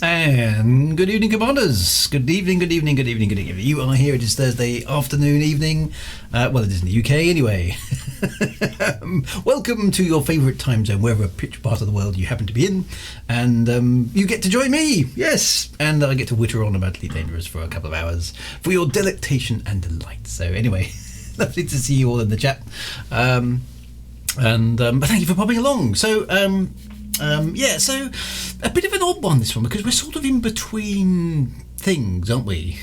And good evening, commanders. Good evening, good evening, good evening, good evening. You are here. It is Thursday afternoon, evening. Well, it is in the UK anyway. Welcome to your favourite time zone, wherever pitch part of the world you happen to be in. And you get to join me, yes. And I get to witter on about Elite Dangerous for a couple of hours for your delectation and delight. So anyway, lovely to see you all in the chat. But thank you for popping along. So, so a bit of an odd one, this one, because we're sort of in between things, aren't we?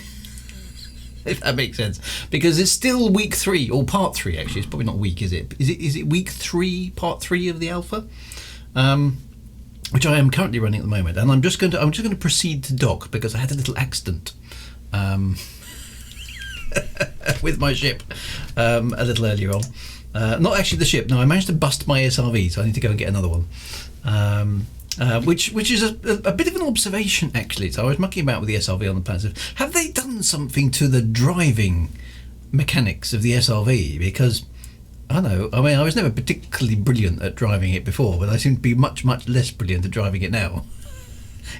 If that makes sense, because it's still week 3 or part 3. Actually, it's probably not week, is it? Is it week 3, part 3 of the alpha, which I am currently running at the moment, and I'm just going to proceed to dock because I had a little accident with my ship a little earlier on. Not actually the ship. No, I managed to bust my SRV, so I need to go and get another one. Which is a bit of an observation, actually. So I was mucking about with the SRV on the Planetary. Have they done something to the driving mechanics of the SRV? Because I was never particularly brilliant at driving it before, but I seem to be much less brilliant at driving it now.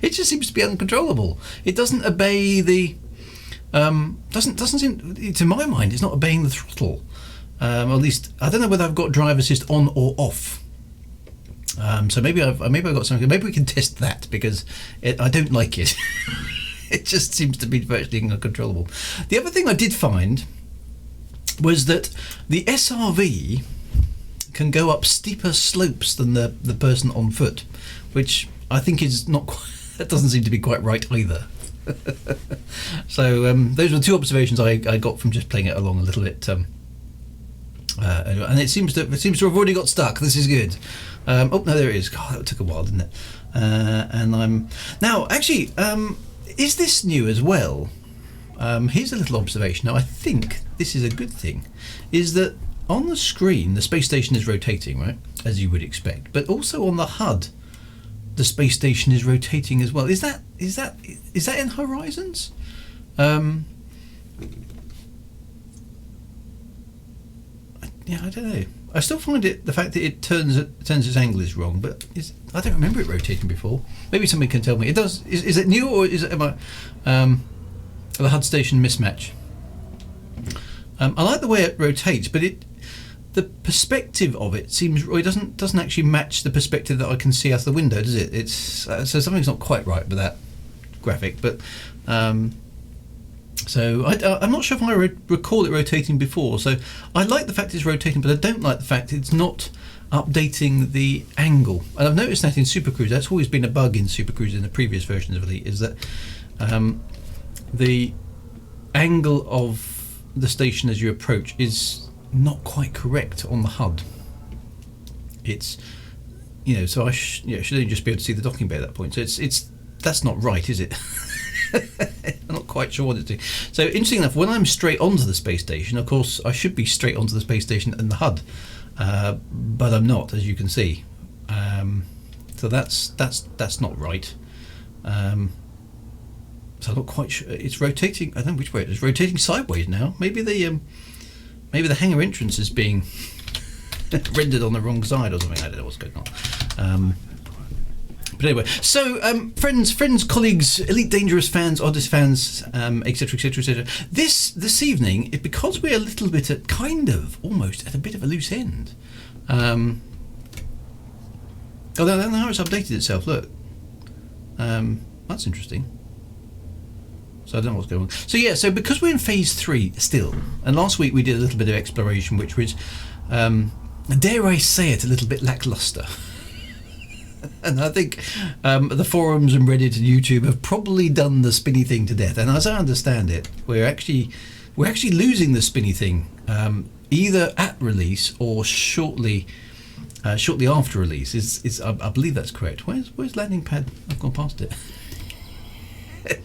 It just seems to be uncontrollable. It doesn't obey the doesn't seem, to my mind, it's not obeying the throttle. Or at least I don't know whether I've got drive assist on or off. So maybe I've got something. Maybe we can test that, because I don't like it. It just seems to be virtually uncontrollable. The other thing I did find was that the SRV can go up steeper slopes than the person on foot, which I think is not quite, that doesn't seem to be quite right either. So those were 2 observations I got from just playing it along a little bit. And it seems to have already got stuck. This is good. Oh no, there it is. God, that took a while, didn't it? And I'm now actually. Is this new as well? Here's a little observation. Now I think this is a good thing. Is that on the screen the space station is rotating, right, as you would expect, but also on the HUD the space station is rotating as well. Is that in Horizons? Yeah, I don't know. I still find the fact that it turns its angle is wrong, but I don't remember it rotating before. Maybe somebody can tell me. It does. Is it new, or is it the HUD station mismatch? I like the way it rotates, but the perspective of it seems it doesn't actually match the perspective that I can see out the window, does it? It's so something's not quite right with that graphic, but. So I'm not sure if I recall it rotating before. So I like the fact it's rotating, but I don't like the fact it's not updating the angle. And I've noticed that in Super Cruise. That's always been a bug in Super Cruise in the previous versions of Elite, is that the angle of the station as you approach is not quite correct on the HUD. It's, so I should only just be able to see the docking bay at that point. So that's not right, is it? I'm not quite sure what it's doing. So interesting enough, when I'm straight onto the space station, of course I should be straight onto the space station and the HUD, but I'm not, as you can see. So that's not right. So I'm not quite sure. It's rotating. I don't know which way it is. Rotating sideways now. Maybe the hangar entrance is being rendered on the wrong side or something. I don't know what's going on. But anyway, so friends, colleagues, Elite Dangerous fans, Odyssey fans, etc., etc., etc. This evening, because we're a little bit almost at a bit of a loose end. Now it's updated itself. Look, that's interesting. So I don't know what's going on. So yeah, so because we're in phase 3 still, and last week we did a little bit of exploration, which was, dare I say it, a little bit lackluster. And I think the forums and Reddit and YouTube have probably done the spinny thing to death. And as I understand it, we're actually losing the spinny thing either at release or shortly after release. I believe that's correct. Where's landing pad? I've gone past it. I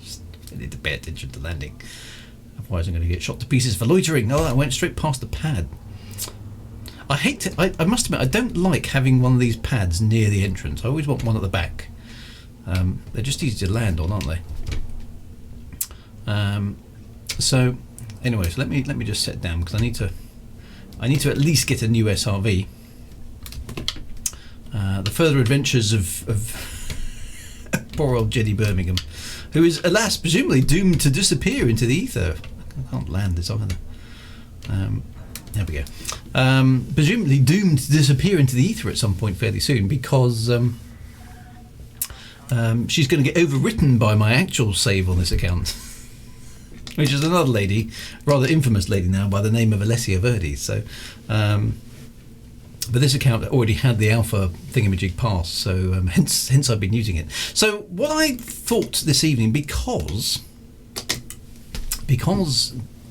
need to pay attention to landing, otherwise I'm going to get shot to pieces for loitering. Oh, I went straight past the pad. I hate to. I must admit, I don't like having one of these pads near the entrance. I always want one at the back. They're just easy to land on, aren't they? So, anyway, so let me just set down, because I need to at least get a new SRV. The further adventures of poor old Jenny Birmingham who is, alas, presumably doomed to disappear into the ether. I can't land this either. There we go. Presumably doomed to disappear into the ether at some point fairly soon, because she's going to get overwritten by my actual save on this account, which is another lady, rather infamous lady now, by the name of Alessia Verdi. So, but this account already had the alpha thingamajig pass, so hence I've been using it. So what I thought this evening, because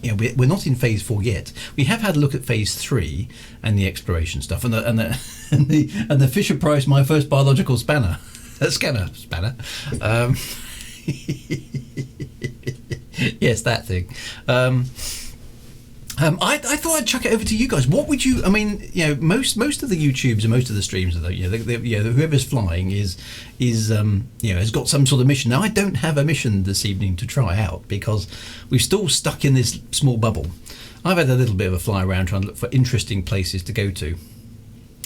you know, we're not in phase 4 yet. We have had a look at phase 3 and the exploration stuff, and the Fisher Price My First Biological Spanner. Spanner. Yes, that thing. I thought I'd chuck it over to you guys. What would you? I mean, you know, most of the YouTubes and most of the streams are, you know, whoever's flying is you know, has got some sort of mission. Now, I don't have a mission this evening to try out because we're still stuck in this small bubble. I've had a little bit of a fly around trying to look for interesting places to go to.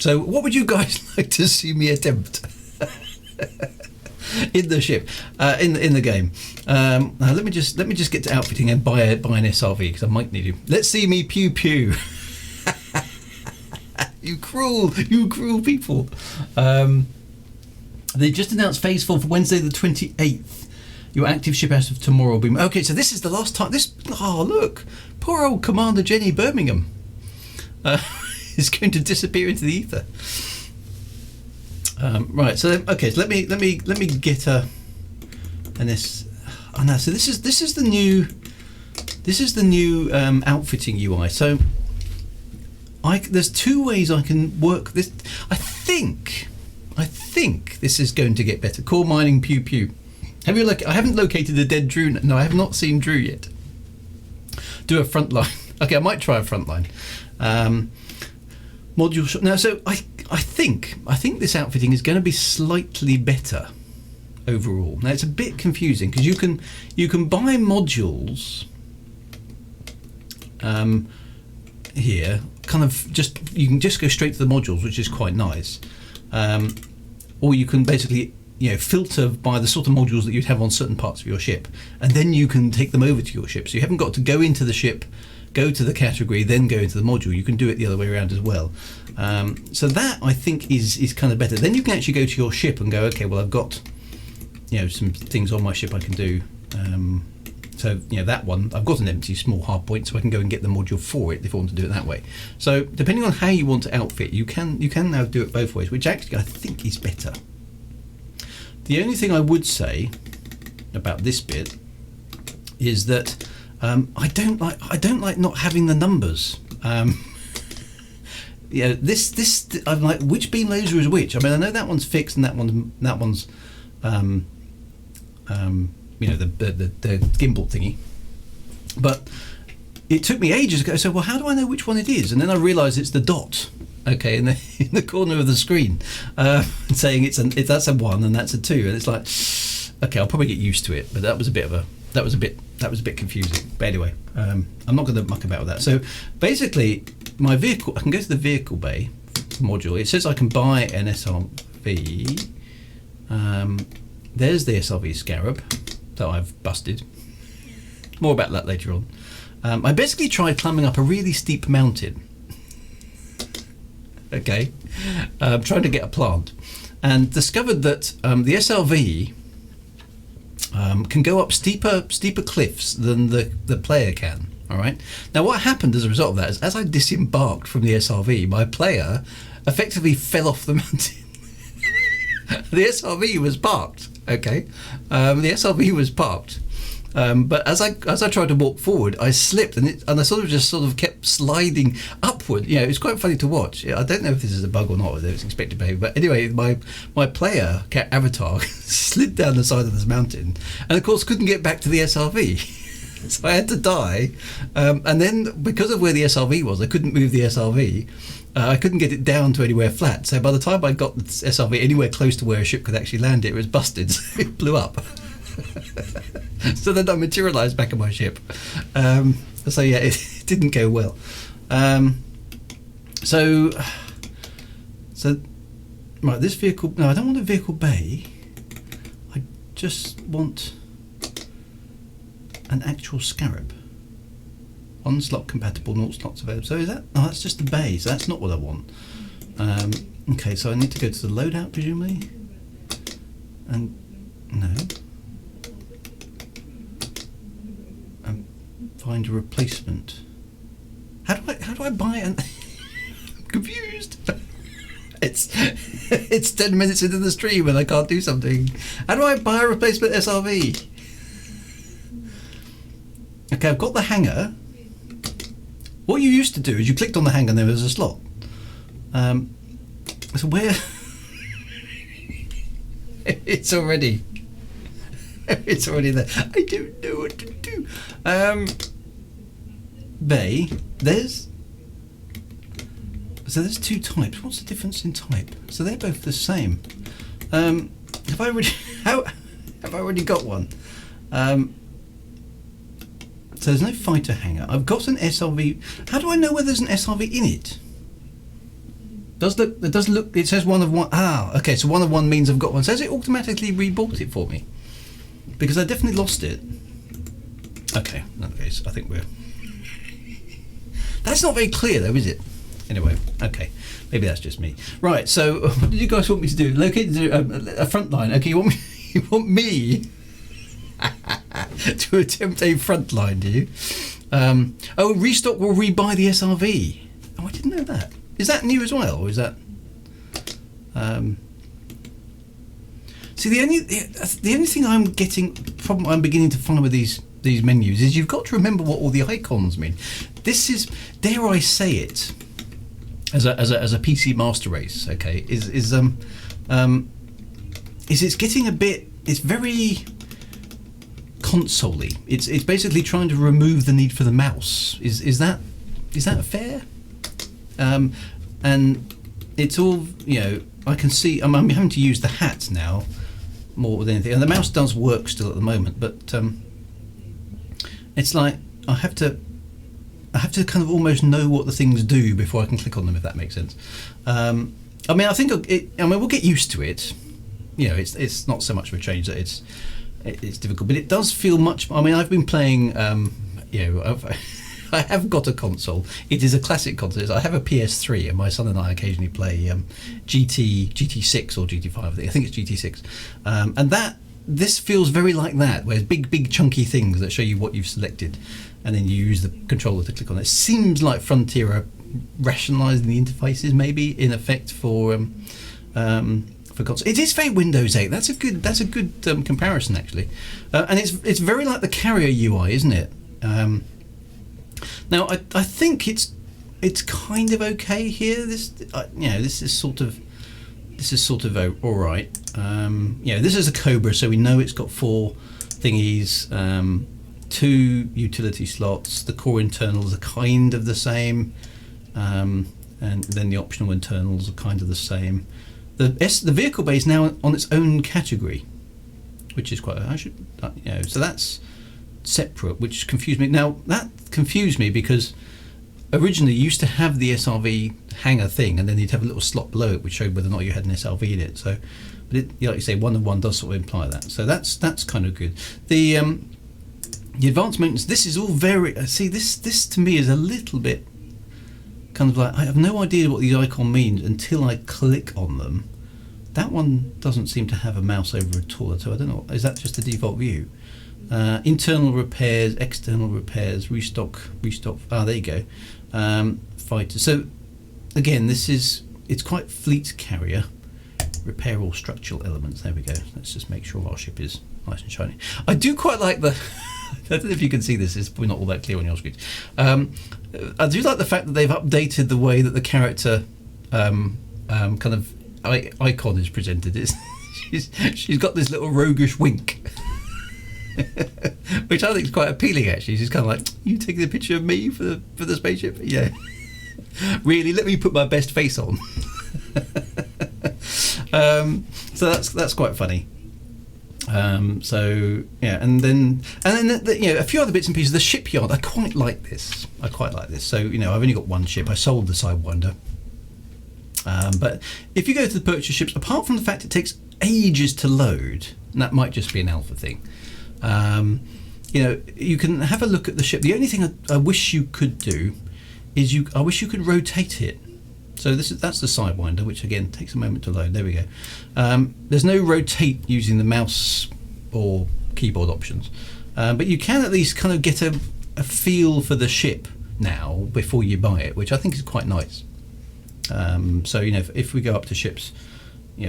So, what would you guys like to see me attempt? In the ship, in the game. Now let me just get to outfitting and buy an SRV, because I might need to. Let's see me pew pew. You cruel people. They just announced phase 4 for Wednesday the 28th. Your active ship as of tomorrow will be. Okay, so this is the last time. Oh look, poor old Commander Jenny Birmingham is going to disappear into the ether. Right, so okay, so let me get an S. Oh no, so this is the new outfitting UI. So there's 2 ways I can work this. I think this is going to get better. Core mining pew pew. Have you I haven't located a dead Drew. No, I have not seen Drew yet. Do a frontline. Okay, I might try a frontline. Module shop. Now, so I think this outfitting is going to be slightly better overall. Now it's a bit confusing because you can buy modules here. Kind of you can just go straight to the modules, which is quite nice. Or you can basically, you know, filter by the sort of modules that you'd have on certain parts of your ship, and then you can take them over to your ship. So you haven't got to go into the ship, go to the category, then go into the module. You can do it the other way around as well. So that, I think, is kind of better. Then you can actually go to your ship and go, okay, well, I've got, you know, some things on my ship I can do. So, you know, that one, I've got an empty small hard point, so I can go and get the module for it if I want to do it that way. So depending on how you want to outfit, you can now do it both ways, which actually I think is better. The only thing I would say about this bit is that I don't like not having the numbers. Yeah, this I'm like, which beam laser is which? I mean, I know that one's fixed and that one's you know, the gimbal thingy, but it took me ages ago. So, well, how do I know which one it is? And then I realised it's the dot, okay, in the corner of the screen, saying that's a 1 and that's a 2, and it's like, okay, I'll probably get used to it. But that was a bit confusing. But anyway, I'm not going to muck about with that. So basically, my vehicle, I can go to the vehicle bay module. It says I can buy an SRV. There's the SRV Scarab that I've busted. More about that later on. I basically tried climbing up a really steep mountain. Okay, trying to get a plant, and discovered that the SRV can go up steeper cliffs than the player can. All right. Now, what happened as a result of that is, as I disembarked from the SRV, my player effectively fell off the mountain. The SRV was parked. Okay, the SRV was parked, but as I tried to walk forward, I slipped and I sort of kept sliding upward. You know, it was quite funny to watch. I don't know if this is a bug or not, whether it's expected behavior, but anyway, my player avatar slid down the side of this mountain, and of course couldn't get back to the SRV. So I had to die, and then because of where the SRV was, I couldn't move the SRV. I couldn't get it down to anywhere flat. So by the time I got the SRV anywhere close to where a ship could actually land it was busted. So it blew up. So then I materialised back on my ship. So yeah, it didn't go well. So right, this vehicle. No, I don't want a vehicle bay. I just want. an actual scarab. 1 slot compatible, 0 slots available. So is that? Oh, that's just the bay. So that's not what I want. Okay, so I need to go to the loadout presumably, and no, and find a replacement. How do I buy an? I'm confused. It's 10 minutes into the stream and I can't do something. How do I buy a replacement SRV? Okay, I've got the hangar. What you used to do is you clicked on the hangar and there was a slot. So where? It's already there. I don't know what to do. There's 2 types. What's the difference in type? So they're both the same. Have I already got one? So there's no fighter hangar. I've got an SRV. How do I know whether there's an SRV in it? It does look. It says 1 of 1. Ah, okay. So 1 of 1 means I've got one. So has it automatically rebought it for me? Because I definitely lost it. Okay. In that case, I think we're. That's not very clear, though, is it? Anyway, okay. Maybe that's just me. Right. So, what did you guys want me to do? Locate a front line. Okay. You want me to attempt a front line, do you? Restock will rebuy the SRV. Oh, I didn't know that. Is that new as well, or is that? See, the only thing I'm beginning to find with these menus is you've got to remember what all the icons mean. This is, dare I say it, as a PC master race, okay, is it's getting a bit. It's very console-y. It's basically trying to remove the need for the mouse. Is that fair? And it's all, I can see I'm having to use the hat now more than anything, and the mouse does work still at the moment, but it's like I have to kind of almost know what the things do before I can click on them, if that makes sense. I think we'll get used to it. It's not so much of a change that it's difficult, but it does feel much. I've been playing. I have got a console. It is a classic console. I have a PS3, and my son and I occasionally play GT6 or GT5. I think it's GT6, and this feels very like that, where it's big chunky things that show you what you've selected, and then you use the controller to click on it. It seems like Frontier are rationalising the interfaces, maybe in effect for console. It is very Windows 8. That's a good comparison actually, and it's very like the Carrier UI, isn't it? Now I think it's kind of okay here. This is sort of all right. This is a Cobra, so we know it's got 4 thingies, 2 utility slots. The core internals are kind of the same, and then the optional internals are kind of the same. The vehicle bay is now on its own category, which is quite. So that's separate, which confused me. Now that confused me because originally you used to have the SRV hangar thing, and then you'd have a little slot below it which showed whether or not you had an SRV in it. So, but like you say, 1 of 1 does sort of imply that. So that's kind of good. The advanced maintenance. This is all very. See, this to me is a little bit kind of like I have no idea what these icons mean until I click on them. That one doesn't seem to have a mouse over at all. So I don't know. Is that just the default view? Internal repairs, external repairs, restock. There you go. Fighter. So again, it's quite fleet carrier. Repair all structural elements. There we go. Let's just make sure our ship is nice and shiny. I do quite like the. I don't know if you can see this. It's probably not all that clear on your screen. I do like the fact that they've updated the way that the character kind of icon is presented. She's got this little roguish wink. Which I think is quite appealing actually. She's kind of like, you taking a picture of me for the spaceship? Yeah. Really, let me put my best face on. So that's quite funny. So yeah, and then a few other bits and pieces. The Shipyard, I quite like this. So I've only got one ship. I sold the Sidewinder. But if you go to the purchase ships, apart from the fact it takes ages to load, and that might just be an alpha thing. you can have a look at the ship. The only thing I wish you could do is I wish you could rotate it. So that's the Sidewinder, which again takes a moment to load. There we go. There's no rotate using the mouse or keyboard options, but you can at least kind of get a feel for the ship now before you buy it, which I think is quite nice. So if we go up to ships,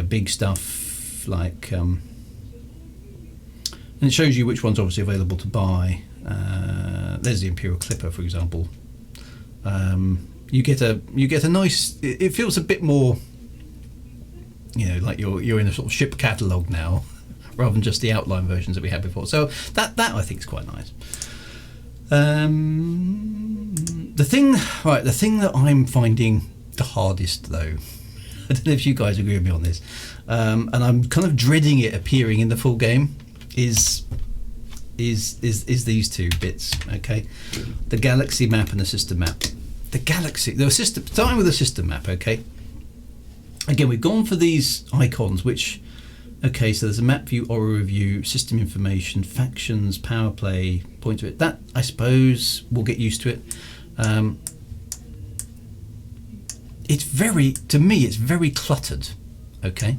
big stuff like, and it shows you which one's obviously available to buy. There's the Imperial Clipper, for example. You get a nice. It feels a bit more, like you're in a sort of ship catalogue now, rather than just the outline versions that we had before. So that I think is quite nice. The thing that I'm finding the hardest, though, I don't know if you guys agree with me on this, and I'm kind of dreading it appearing in the full game, is these two bits. Okay, the galaxy map and the system map. Starting with the system map. Okay, again, we've gone for these icons, which, okay, so there's a map view, aura review, system information, factions, power play, point to it. That, I suppose, we'll get used to it. It's very cluttered. Okay,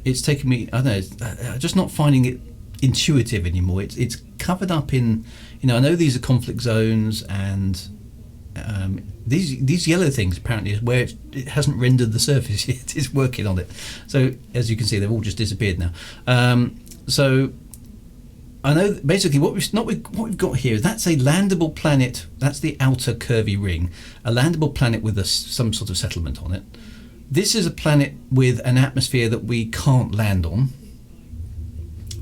it's taken me, I don't know, I'm just not finding it intuitive anymore. It's covered up in, I know these are conflict zones, and these yellow things apparently is where it hasn't rendered the surface yet. It's working on it. So as you can see, they've all just disappeared now. So I know basically what we've got here, that's a landable planet. That's the outer curvy ring, a landable planet with some sort of settlement on it. This is a planet with an atmosphere that we can't land on.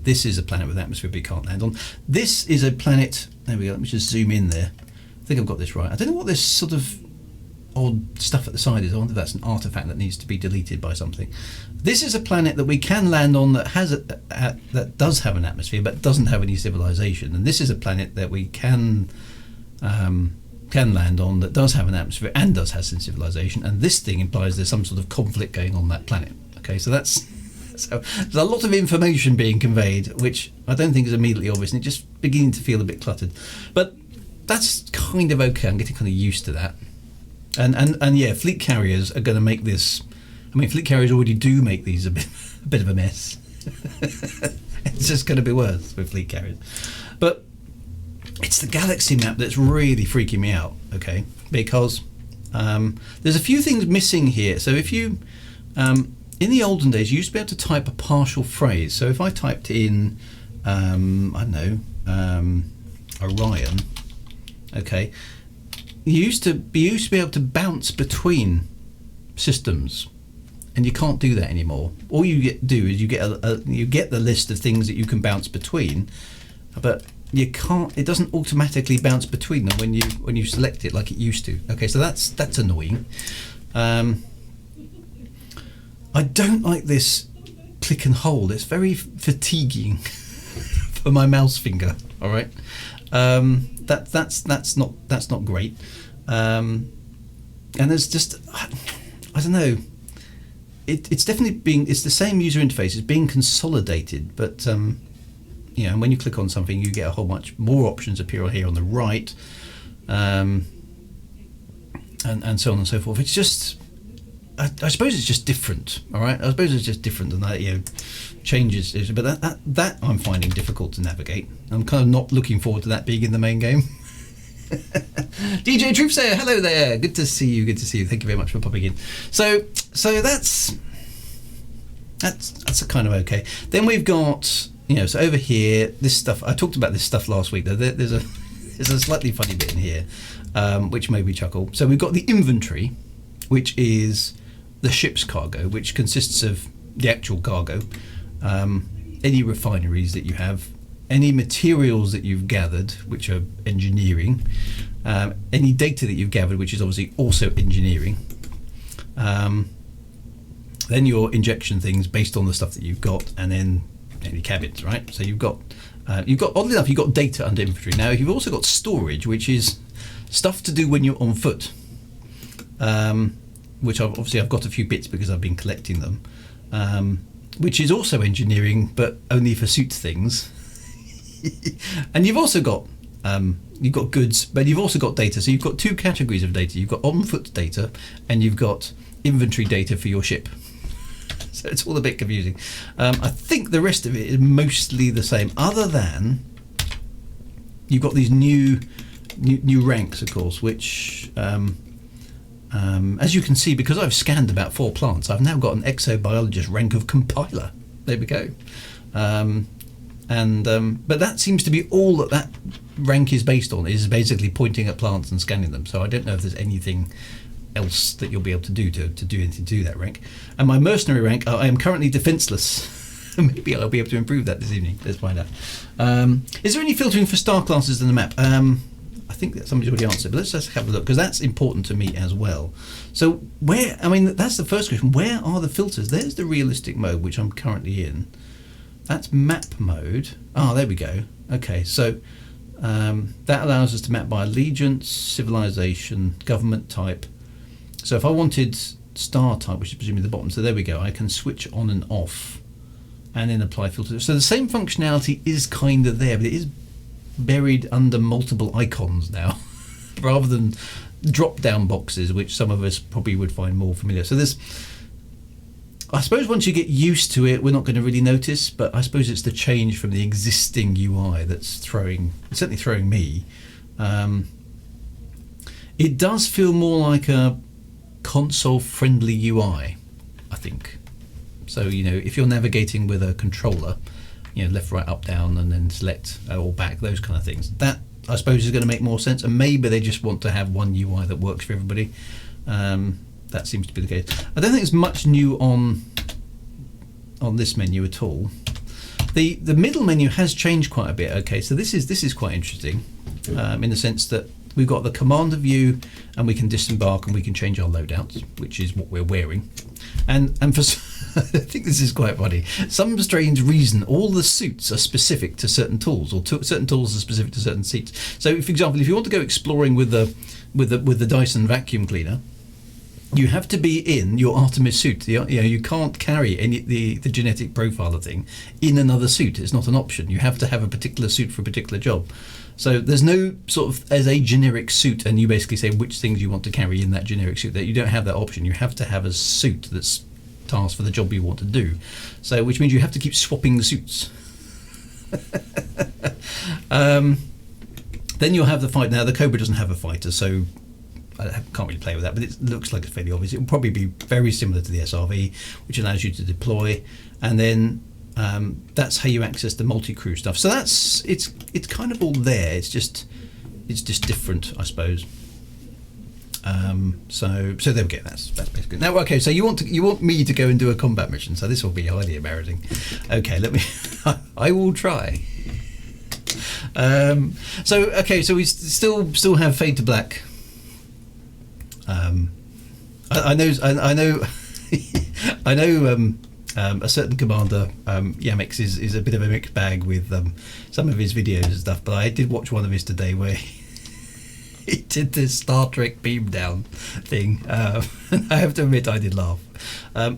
This is a planet with an atmosphere we can't land on. This is a planet. There we go. Let me just zoom in there. I think I've got this right. I don't know what this sort of odd stuff at the side is. I wonder if that's an artifact that needs to be deleted by something. This is a planet that we can land on that that does have an atmosphere but doesn't have any civilization. And this is a planet that we can land on that does have an atmosphere and does have some civilization. And this thing implies there's some sort of conflict going on that planet. Okay, so there's a lot of information being conveyed, which I don't think is immediately obvious, and it's just beginning to feel a bit cluttered. But that's kind of okay. I'm getting kind of used to that. And yeah, fleet carriers are going to make this. I mean, fleet carriers already do make these a bit of a mess. It's just going to be worse with fleet carriers. But it's the galaxy map that's really freaking me out. Okay, because there's a few things missing here. So if you in the olden days, you used to be able to type a partial phrase. So if I typed in I don't know, Orion. Okay, you used to be able to bounce between systems, and you can't do that anymore. All you do is you get the list of things that you can bounce between, but you can't. It doesn't automatically bounce between them when you select it like it used to. Okay, so that's annoying. I don't like this click and hold. It's very fatiguing for my mouse finger. All right. That's not great, and there's just I don't know. It's definitely it's the same user interface. It's being consolidated, but and when you click on something, you get a whole bunch more options appear here on the right, and so on and so forth. It's just I suppose it's just different. All right, I suppose it's just different than that. Changes, but that I'm finding difficult to navigate. I'm kind of not looking forward to that being in the main game. DJ Troopsayer, hello there. Good to see you. Thank you very much for popping in. So that's a kind of okay. Then we've got so over here this stuff. I talked about this stuff last week. There's a slightly funny bit in here, which made me chuckle. So we've got the inventory, which is the ship's cargo, which consists of the actual cargo. Any refineries that you have, any materials that you've gathered, which are engineering, any data that you've gathered, which is obviously also engineering, then your injection things based on the stuff that you've got, and then any cabins, right? So you've got oddly enough, you've got data under inventory. Now you've also got storage, which is stuff to do when you're on foot, which I've got a few bits because I've been collecting them. Which is also engineering, but only for suit things. And you've also got goods, but you've also got data. So you've got two categories of data. You've got on-foot data, and you've got inventory data for your ship. So it's all a bit confusing. I think the rest of it is mostly the same, other than you've got these new ranks, of course, which, as you can see, because I've scanned about 4 plants, I've now got an exobiologist rank of compiler. There we go. But that seems to be all that rank is based on, is basically pointing at plants and scanning them. So I don't know if there's anything else that you'll be able to do anything to do that rank. And my mercenary rank, I am currently defenseless. Maybe I'll be able to improve that this evening. Let's find out. Is there any filtering for star classes in the map? I think that somebody's already answered, but let's just have a look, because that's important to me as well. So that's the first question. Where are the filters? There's the realistic mode, which I'm currently in. That's map mode. Oh, there we go. Okay, so that allows us to map by allegiance, civilization, government type. So if I wanted star type, which is presumably the bottom, so there we go, I can switch on and off and then apply filters. So the same functionality is kind of there, but it is buried under multiple icons now rather than drop down boxes, which some of us probably would find more familiar. So there's, I suppose once you get used to it, we're not going to really notice, but I suppose it's the change from the existing UI that's certainly throwing me. It does feel more like a console friendly UI, I think. So, if you're navigating with a controller, left, right, up, down, and then select or back, those kind of things, that I suppose is going to make more sense. And maybe they just want to have one UI that works for everybody. That seems to be the case. I don't think there's much new on this menu at all. The middle menu has changed quite a bit. Okay, so this is quite interesting, in the sense that we've got the commander view, and we can disembark, and we can change our loadouts, which is what we're wearing. And for I think this is quite funny. Some strange reason, all the suits are specific to certain tools, or certain tools are specific to certain seats. So, for example, if you want to go exploring with the Dyson vacuum cleaner, you have to be in your Artemis suit. You can't carry the genetic profiler thing in another suit. It's not an option. You have to have a particular suit for a particular job. So there's no sort of as a generic suit, and you basically say which things you want to carry in that generic suit. That you don't have that option. You have to have a suit that's tasked for the job you want to do. So which means you have to keep swapping the suits. Then you'll have the fight. Now the Cobra doesn't have a fighter, so I can't really play with that, but it looks like it's fairly obvious. It will probably be very similar to the SRV, which allows you to deploy, and then that's how you access the multi-crew stuff. So it's kind of all there. It's just different, I suppose. So there we go. That's basically now. Okay, so you want me to go and do a combat mission? So this will be highly embarrassing. Okay, let me. I will try. So we still have Fade to Black. I know a certain commander, Yamix, is a bit of a mixed bag with some of his videos and stuff, but I did watch one of his today where he did this Star Trek beam down thing. And I have to admit, I did laugh.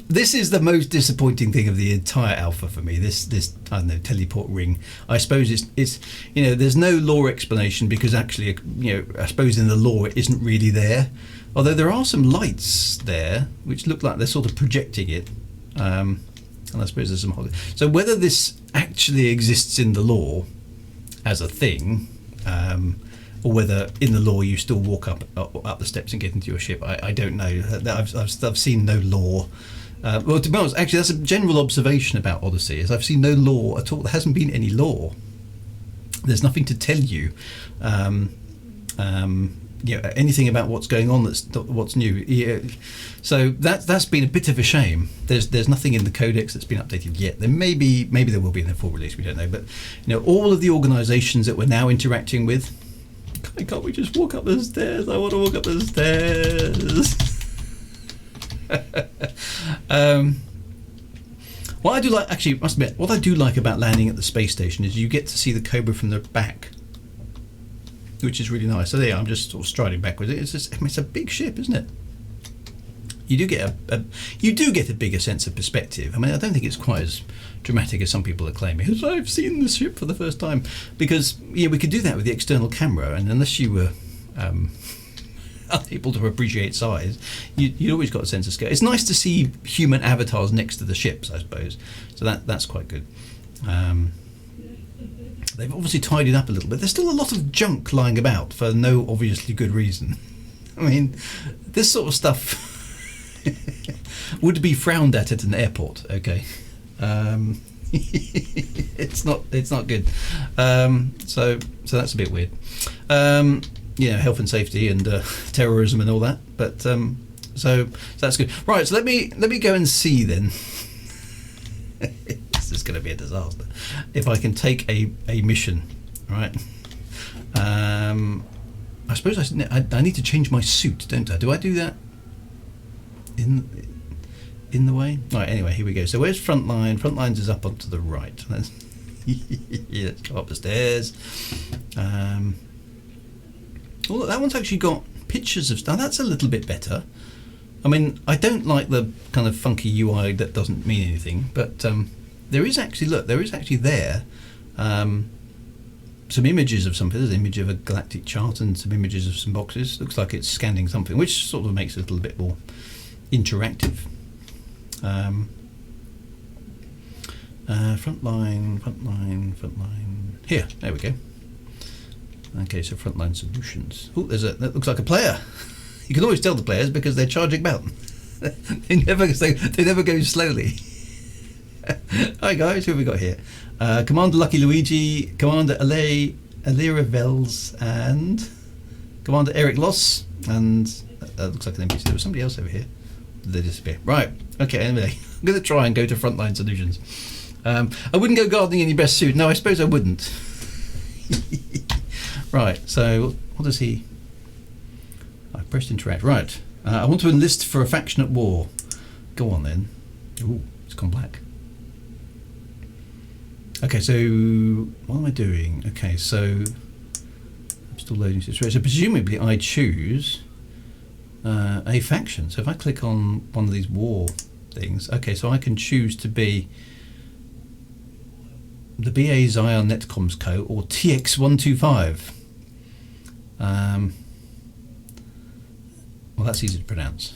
This is the most disappointing thing of the entire alpha for me. This I don't know, teleport ring. I suppose it's there's no lore explanation, because actually I suppose in the lore it isn't really there. Although there are some lights there which look like they're sort of projecting it. And I suppose there's some. So whether this actually exists in the lore as a thing, or whether in the lore you still walk up the steps and get into your ship, I don't know. I've seen no lore. Well, to be honest, actually that's a general observation about Odyssey, is I've seen no lore at all. There hasn't been any lore. There's nothing to tell you. Anything about what's going on, what's new. Yeah. So that's been a bit of a shame. There's nothing in the codex that's been updated yet. There maybe there will be in the full release, we don't know. But all of the organisations that we're now interacting with, can't we just walk up the stairs? I want to walk up the stairs. What I do like, actually, must admit, what I do like about landing at the space station is you get to see the Cobra from the back, which is really nice. So there, I'm just sort of striding backwards. It's a big ship, isn't it? you do get a bigger sense of perspective. I mean, I don't think it's quite as dramatic as some people are claiming. I've seen the ship for the first time, because we could do that with the external camera, and unless you were unable to appreciate size, you always got a sense of scale. It's nice to see human avatars next to the ships, I suppose. So that's quite good. They've obviously tidied up a little bit. There's still a lot of junk lying about for no obviously good reason. I mean, this sort of stuff would be frowned at an airport. Okay, it's not good. So that's a bit weird. Health and safety and terrorism and all that. But so that's good. Right. So let me go and see then. This is going to be a disaster. If I can take a mission, right? I suppose I need to change my suit, don't I? Do I do that in the way? Right. Anyway, here we go. So where's Frontline? Frontline's is up onto the right. Let's go up the stairs. Oh, look, that one's actually got pictures of stuff. That's a little bit better. I mean, I don't like the kind of funky UI that doesn't mean anything, but there is actually some images of something. There's an image of a galactic chart and some images of some boxes. Looks like it's scanning something, which sort of makes it a little bit more interactive. Frontline. Here, there we go. Okay, so Frontline Solutions. Oh, that looks like a player. You can always tell the players because they're charging about. they never go slowly. Hi guys, who have we got here? Commander Lucky Luigi, Commander Alira Vels, and Commander Eric Loss, and looks like an NPC. There was somebody else over here. Did they disappear? Right. Okay. Anyway, I'm going to try and go to Frontline Solutions. I wouldn't go gardening in your best suit. No, I suppose I wouldn't. Right. So what does he? I pressed interact. Right. I want to enlist for a faction at war. Go on then. Ooh, it's gone black. Okay, so what am I doing? Okay, so I'm still loading situation. So presumably I choose a faction. So if I click on one of these war things, okay, so I can choose to be the BA Zion Netcoms Co. or TX125. Well, that's easy to pronounce.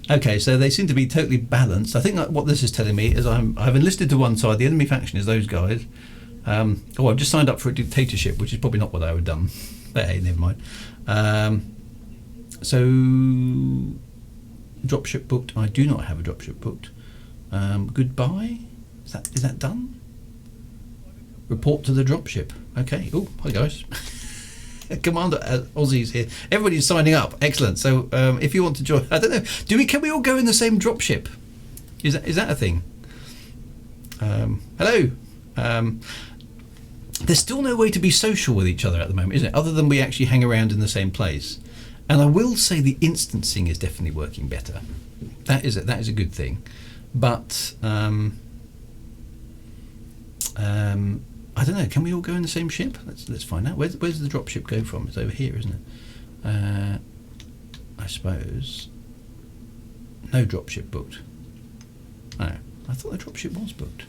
Okay, so they seem to be totally balanced. I think that what this is telling me is I've enlisted to one side. The enemy faction is those guys. I've just signed up for a dictatorship, which is probably not what I would have done. But hey, never mind. So dropship booked. I do not have a dropship booked. Goodbye. Is that done? Report to the dropship. Okay. Oh, hi guys. Commander Aussie's here. Everybody's signing up. Excellent. So if you want to join, I don't know. Can we all go in the same dropship? Is that a thing? Hello. There's still no way to be social with each other at the moment, isn't it? Other than we actually hang around in the same place. And I will say the instancing is definitely working better. That is a good thing. But I don't know. Can we all go in the same ship? Let's find out. Where's the dropship go from? It's over here, isn't it? I suppose. No dropship booked. No, I thought the dropship was booked.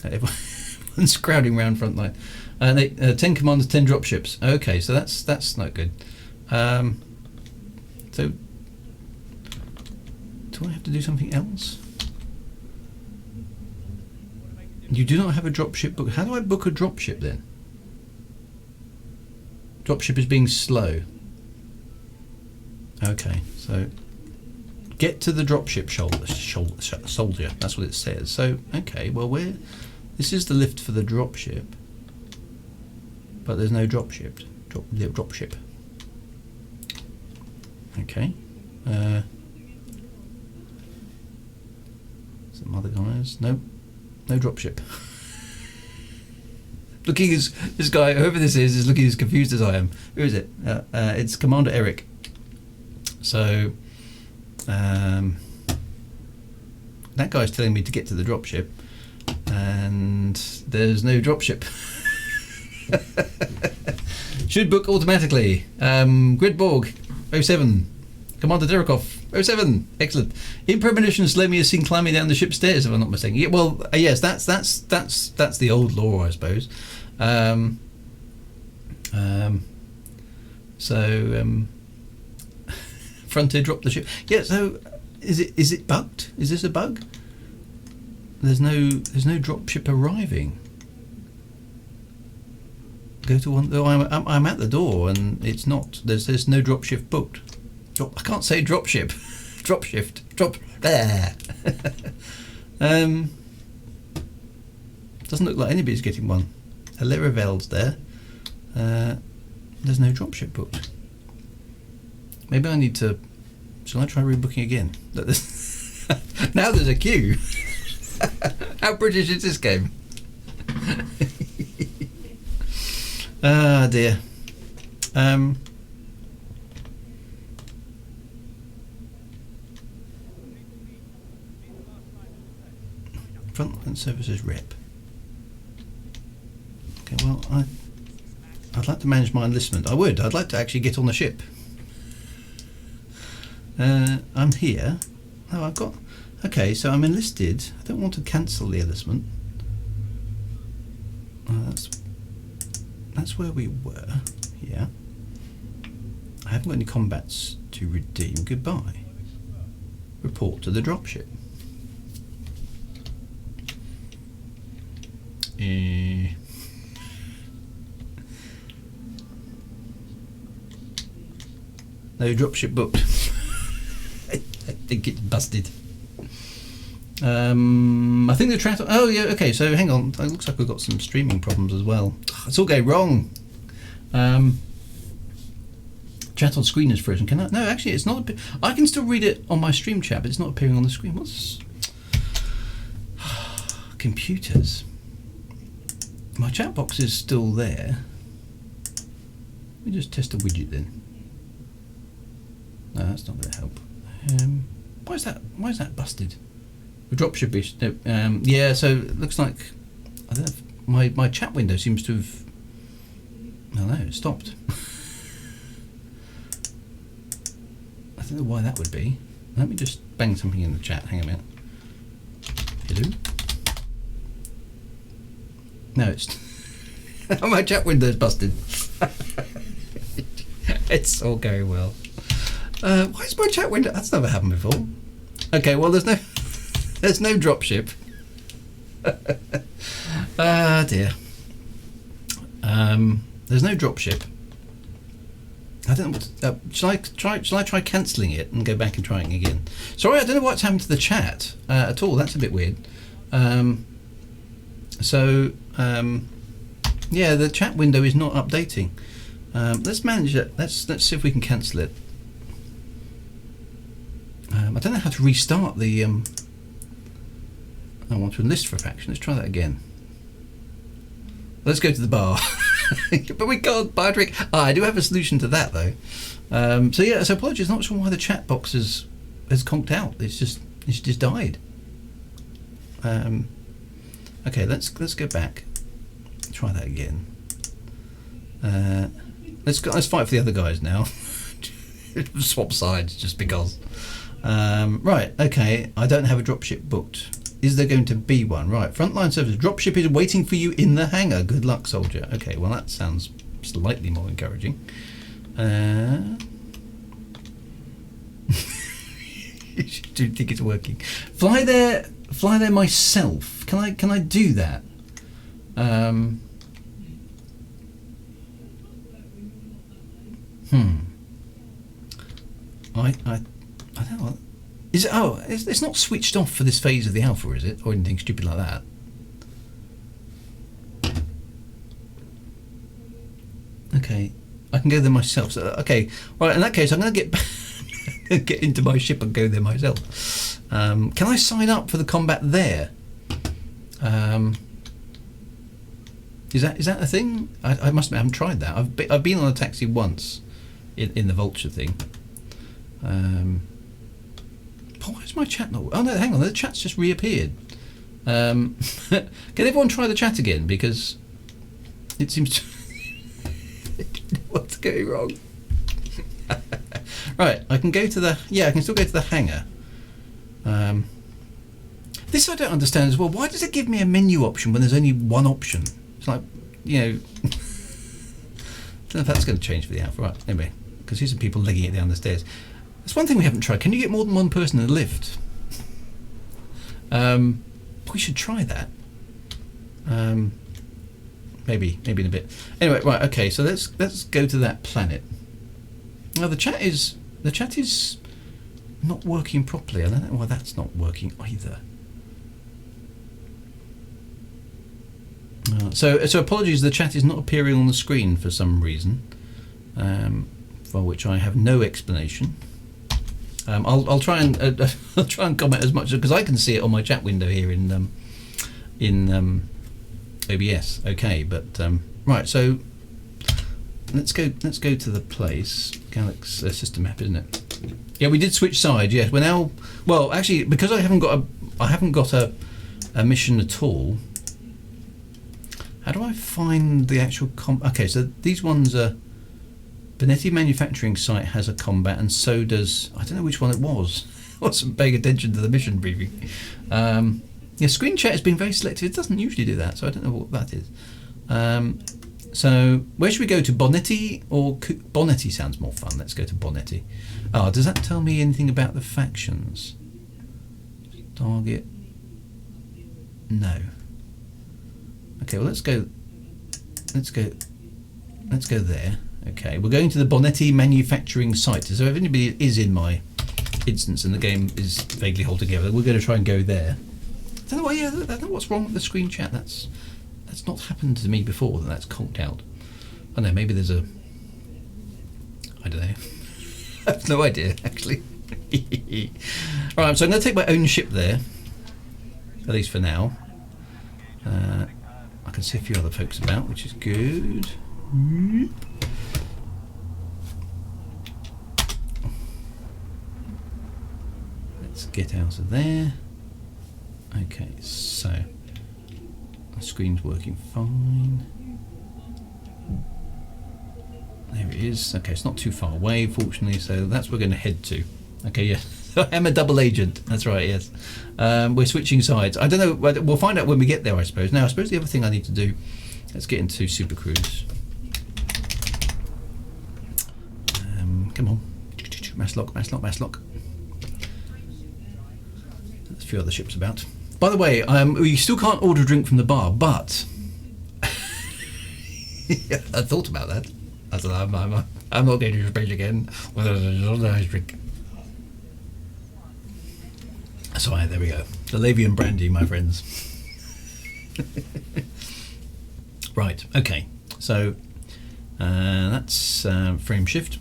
Everyone's crowding around Frontline. 10 commanders, 10 dropships. Okay, so that's not good. So. Do I have to do something else? You do not have a dropship book. How do I book a dropship then? Dropship is being slow. Okay, so get to the dropship soldier. That's what it says. So okay, well this is the lift for the dropship, but there's no dropship. Dropship. Okay. Some other guys. No dropship. Looking as this guy, whoever this is looking as confused as I am. Who is it? It's Commander Eric. So that guy's telling me to get to the dropship. And there's no dropship. Should book automatically. Gridborg 07. Commander Derekov 07. Excellent. In premonition, Slimy is seen climbing down the ship's stairs, if I'm not mistaken. Yeah, well, yes, that's the old lore, I suppose. Frontier dropped the ship. Yeah. So is it bugged? Is this a bug? There's no dropship arriving. Go to one. Oh, I'm at the door and it's not. There's no dropship booked. I can't say dropship. Dropshift. Drop there. Doesn't look like anybody's getting one. Aliravel's there. There's no dropship booked. Maybe I need to. Shall I try rebooking again? Now there's a queue. How British is this game? Ah dear. Frontline Services rep. Okay, well, I'd like to manage my enlistment. I would. I'd like to actually get on the ship. I'm here. Oh, I've got. Okay, so I'm enlisted. I don't want to cancel the enlistment. That's where we were. Yeah. I haven't got any combats to redeem. Goodbye. Report to the dropship. No dropship booked. I think it's busted. I think the chat. Oh yeah, okay. So hang on. It looks like we've got some streaming problems as well. It's all going wrong. Chat on screen is frozen. Can I? No, actually, it's not. I can still read it on my stream chat, but it's not appearing on the screen. What's computers? My chat box is still there. Let me just test a widget then. No, that's not going to help. Why is that busted? The dropship is yeah. So it looks like I don't know. My chat window seems to have. I don't know. It stopped. I don't know why that would be. Let me just bang something in the chat. Hang on a minute. Hello. No, it's my chat window's busted. It's all going well. Why is my chat window? That's never happened before. Okay, well there's no dropship. Ah dear. There's no dropship. I don't know what. Shall I try cancelling it and go back and trying again? Sorry, I don't know what's happened to the chat at all. That's a bit weird. Yeah, the chat window is not updating. Let's manage it. Let's see if we can cancel it. I don't know how to restart the. I want to enlist for a faction. Let's try that again. Let's go to the bar. But we can't buy a drink. I do have a solution to that though. So yeah, so apologies. Not sure why the chat box has conked out. It's just died. Okay, let's go back. Try that again. Let's fight for the other guys now. Swap sides just because. Right. Okay. I don't have a dropship booked. Is there going to be one? Right. Frontline Services. Dropship is waiting for you in the hangar. Good luck, soldier. Okay. Well, that sounds slightly more encouraging. You do think it's working. Fly there myself. Can I do that? I don't know. Is it? Oh, it's not switched off for this phase of the alpha, is it, or anything stupid like that? Okay, I can go there myself. So, okay, right. In that case, I'm going to get into my ship and go there myself. Can I sign up for the combat there? Is that a thing? I must admit, I haven't tried that. I've been on a taxi once in the Vulture thing. Why is my chat not? Oh no, hang on, the chat's just reappeared. Can everyone try the chat again, because it seems to what's going wrong? Right, I can go to the I can still go to the hangar. This I don't understand as well. Why does it give me a menu option when there's only one option? It's like, you know, don't know if that's going to change for the Alpha. Right, anyway, because here's some people legging it down the stairs. That's one thing we haven't tried. Can you get more than one person in the lift? We should try that. Maybe in a bit. Anyway, right, okay. So let's go to that planet. Now the chat is not working properly. I don't know why that's not working either. So apologies. The chat is not appearing on the screen for some reason, for which I have no explanation. I'll try and I'll try and comment as much, because I can see it on my chat window here in OBS. Okay, but right. So let's go to the place. Galaxy system map, isn't it? Yeah, we did switch sides. Yes, we're now. Well, actually, because I haven't got a mission at all. How do I find the actual okay, so these ones are. Planetary manufacturing site has a combat, and so does, I don't know which one it was. I wasn't paying attention to the mission briefing. Yeah, screen chat has been very selective. It doesn't usually do that, so I don't know what that is. So where should we go to? Bonetti or Bonetti sounds more fun. Let's go to Bonetti. Oh, does that tell me anything about the factions? Target? No. Okay, well let's go there. Okay, we're going to the Bonetti manufacturing site. So if anybody is in my instance and the game is vaguely holding together, we're going to try and go there. I don't know why. Yeah, I don't know what's wrong with the screen chat. That's not happened to me before. That's conked out. I don't know. Maybe there's a. I don't know. I have no idea actually. Right, so I'm going to take my own ship there, at least for now. I can see a few other folks about, which is good. Let's get out of there. Okay, so the screen's working fine. There it is. Okay, it's not too far away, fortunately, so that's where we're going to head to. Okay, yeah. I am a double agent. That's right, yes. We're switching sides. I don't know. We'll find out when we get there, I suppose. Now, I suppose the other thing I need to do, let's get into Super Cruise. Come on. Mass lock. There's a few other ships about. By the way, we still can't order a drink from the bar, but yeah, I thought about that. I said, I'm not going to Space again without a nice drink. So there we go. The Lavian brandy, my friends. Right, okay. So that's frame shift.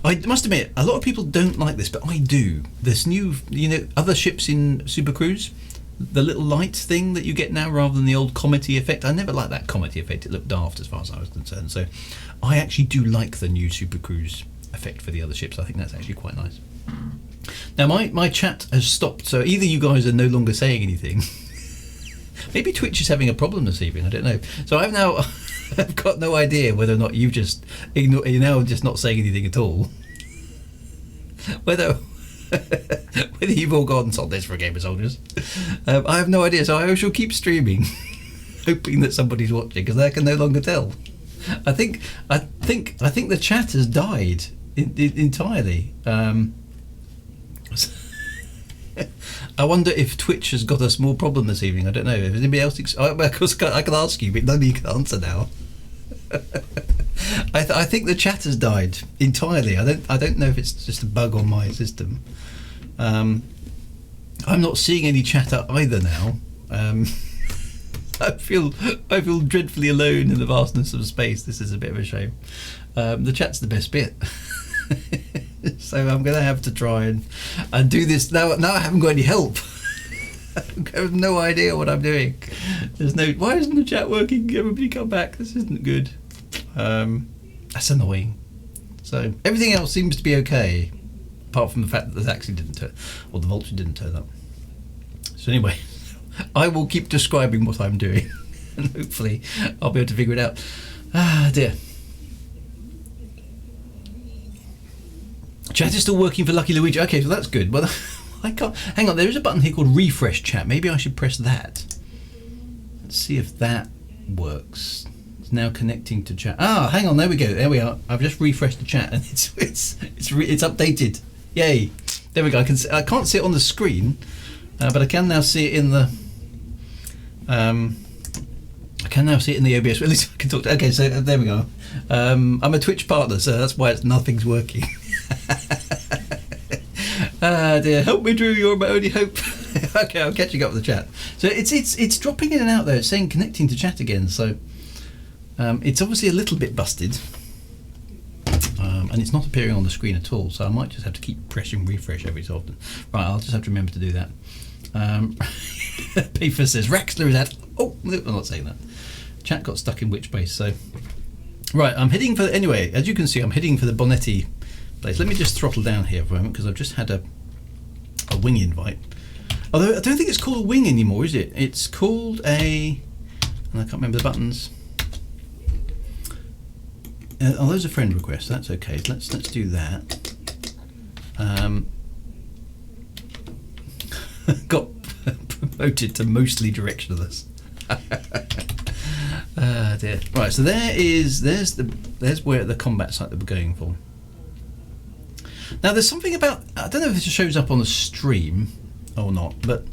I must admit, a lot of people don't like this, but I do. This new, other ships in Super Cruise, the little light thing that you get now rather than the old comety effect. I never liked that comety effect. It looked daft as far as I was concerned. So I actually do like the new Super Cruise effect for the other ships. I think that's actually quite nice. Now my chat has stopped, so either you guys are no longer saying anything. Maybe Twitch is having a problem this evening, I don't know. So I've got no idea whether or not you're now just not saying anything at all. Whether you've all gone on this for a game of soldiers. I have no idea, so I shall keep streaming, hoping that somebody's watching, because I can no longer tell. I think the chat has died entirely. I wonder if Twitch has got a small problem this evening. I don't know. If anybody else, of course, I can ask you, but nobody can answer now. I think the chat has died entirely. I don't know if it's just a bug on my system. I'm not seeing any chatter either now. I feel dreadfully alone in the vastness of space. This is a bit of a shame. The chat's the best bit. So I'm going to have to try and do this now. Now I haven't got any help. I have no idea what I'm doing. Why isn't the chat working? Everybody come back. This isn't good. That's annoying. So everything else seems to be okay, apart from the fact that the taxi didn't turn, or the vulture didn't turn up. So anyway, I will keep describing what I'm doing, and hopefully I'll be able to figure it out. Ah, dear. Chat is still working for Lucky Luigi. Okay, so that's good. Well, I can't. Hang on, there is a button here called Refresh Chat. Maybe I should press that. Let's see if that works. It's now connecting to chat. Ah, hang on. There we go. There we are. I've just refreshed the chat, and it's updated. Yay! There we go. I can't see it on the screen, but I can now see it in the. I can now see it in the OBS. At least I can talk. Okay, so there we go. I'm a Twitch partner, so that's why nothing's working. Ah dear, help me, Drew. You're my only hope. Okay, I'm catching up with the chat. So it's dropping in and out there. It's saying connecting to chat again. So it's obviously a little bit busted, and it's not appearing on the screen at all. So I might just have to keep pressing refresh every so often. Right, I'll just have to remember to do that. Pifa says Raxler is at. Oh, I'm not saying that. Chat got stuck in which base? So right, I'm heading for. Anyway, as you can see, I'm heading for the Bonetti place. Let me just throttle down here for a moment because I've just had a wing invite. Although I don't think it's called a wing anymore, is it? It's called a, and I can't remember the buttons. Oh, those are friend requests. That's okay. Let's do that. Got promoted to mostly directionless. Ah dear. Right. So there's where the combat site that we're going for. Now there's something about, I don't know if this shows up on the stream or not, but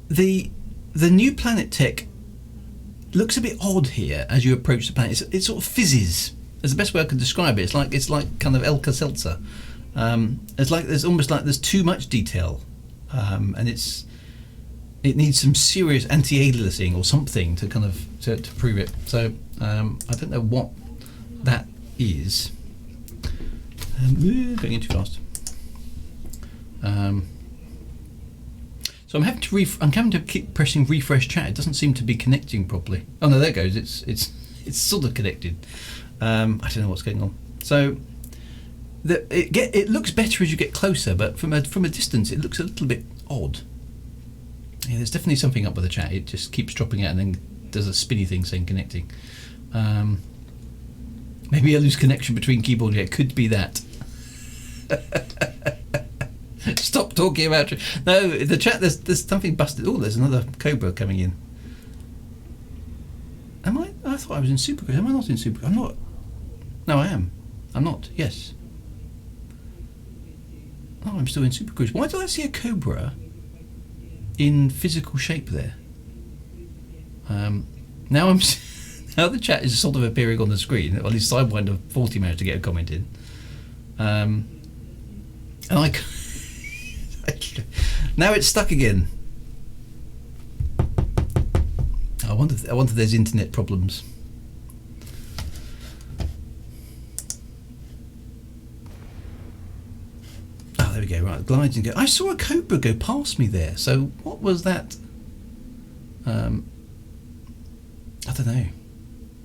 the new planet tech looks a bit odd here as you approach the planet. It sort of fizzes. That's the best way I can describe it. It's like kind of Alka-Seltzer. It's like there's too much detail, and it needs some serious anti-aliasing or something to kind of to prove it. So I don't know what that is. Going in too fast. So I'm having to keep pressing refresh chat. It doesn't seem to be connecting properly. Oh no, there it goes. It's sort of connected. I don't know what's going on. So it looks better as you get closer, but from a distance it looks a little bit odd. Yeah, there's definitely something up with the chat. It just keeps dropping out and then does a spinny thing saying connecting. Maybe I lose connection between keyboard and it could be that. Stop talking about it. No, the chat, there's something busted. Oh, there's another Cobra coming in. Am I? I thought I was in Super Cruise. Am I not in Super Cruise? I'm not. No, I am. I'm not. Yes. Oh, I'm still in Super Cruise. Why did I see a Cobra in physical shape there? Now I'm. Now the chat is sort of appearing on the screen. At least Sidewinder of 40 managed to get a comment in. And now it's stuck again. I wonder if there's internet problems. Oh, there we go. Right, glides and go. I saw a Cobra go past me there. So what was that? I don't know.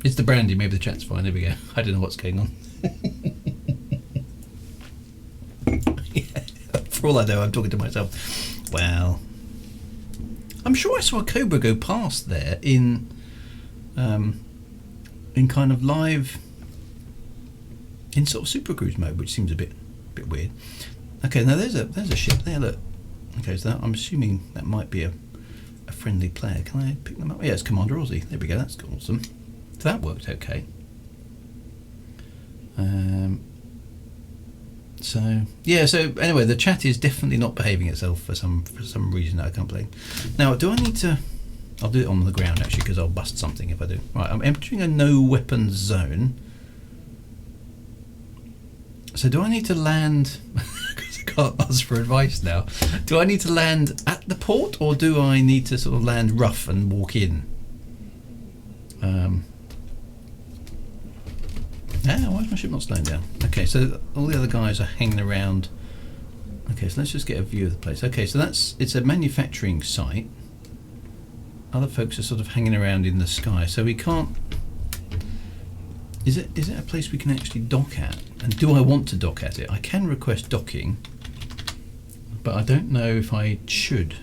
It's the brandy. Maybe the chat's fine. There we go. I don't know what's going on. Yeah, for all I know, I'm talking to myself. Well, I'm sure I saw a Cobra go past there in kind of live, in sort of Super Cruise mode, which seems a bit weird. Okay, now there's a ship there. Look. Okay, so I'm assuming that might be a friendly player. Can I pick them up? Yeah, it's Commander Aussie. There we go. That's awesome. So that worked okay. So yeah. So anyway, the chat is definitely not behaving itself for some reason that I can't play. Now, do I need to? I'll do it on the ground actually because I'll bust something if I do. Right, I'm entering a no weapons zone. So do I need to land? Because I can't ask for advice now. Do I need to land at the port or do I need to sort of land rough and walk in? Why is my ship not slowing down? Okay, so all the other guys are hanging around. Okay, so let's just get a view of the place. Okay, so it's a manufacturing site. Other folks are sort of hanging around in the sky, so we can't. Is it a place we can actually dock at? And do I want to dock at it? I can request docking, but I don't know if I should.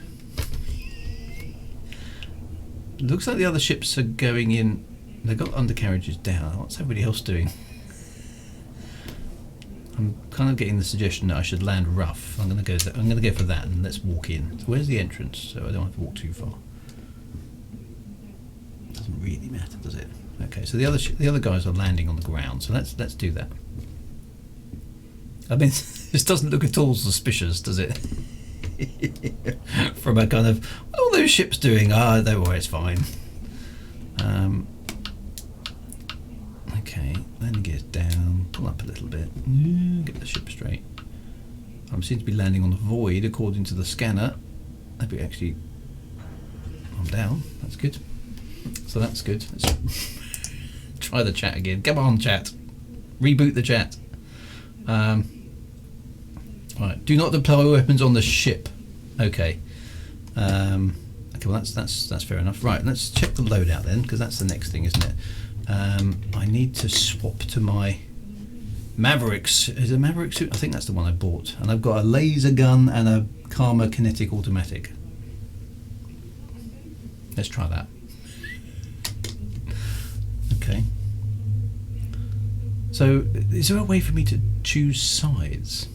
Looks like the other ships are going in. They've got undercarriages down. What's everybody else doing? I'm kind of getting the suggestion that I should land rough. I'm going to go for that, and let's walk in. So where's the entrance? So I don't have to walk too far. Doesn't really matter, does it? Okay, so the other guys are landing on the ground. So let's do that. I mean, this doesn't look at all suspicious, does it? From a kind of, what are all those ships doing? Ah, don't worry, it's fine. Okay, then get down, pull up a little bit, get the ship straight. I seem to be landing on the void according to the scanner. Maybe actually, I'm down. That's good. So that's good. Let's try the chat again. Come on, chat. Reboot the chat. Right. Do not deploy weapons on the ship. Okay. Okay. Well, that's fair enough. Right. Let's check the loadout then, because that's the next thing, isn't it? I need to swap to my Mavericks. Is it a Maverick suit? I think that's the one I bought. And I've got a laser gun and a Karma kinetic automatic. Let's try that. Okay. So, is there a way for me to choose sides?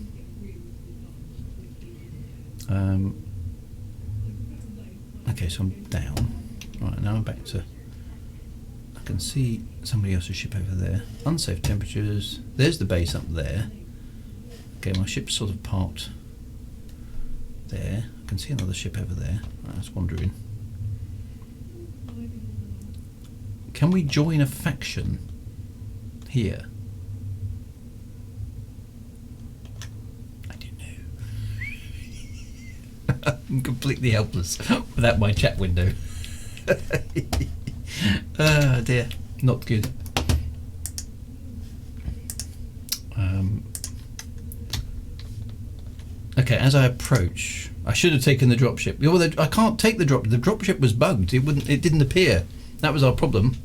Okay, so I'm down. Right, now I'm back to... I can see somebody else's ship over there. Unsafe temperatures. There's the base up there. Okay, my ship's sort of parked there. I can see another ship over there. Right, that's wandering. Can we join a faction here? I don't know. I'm completely helpless without my chat window. Oh dear, not good. Okay, as I approach, I should have taken the dropship. Well, I can't take the drop. The dropship was bugged. It didn't appear. That was our problem.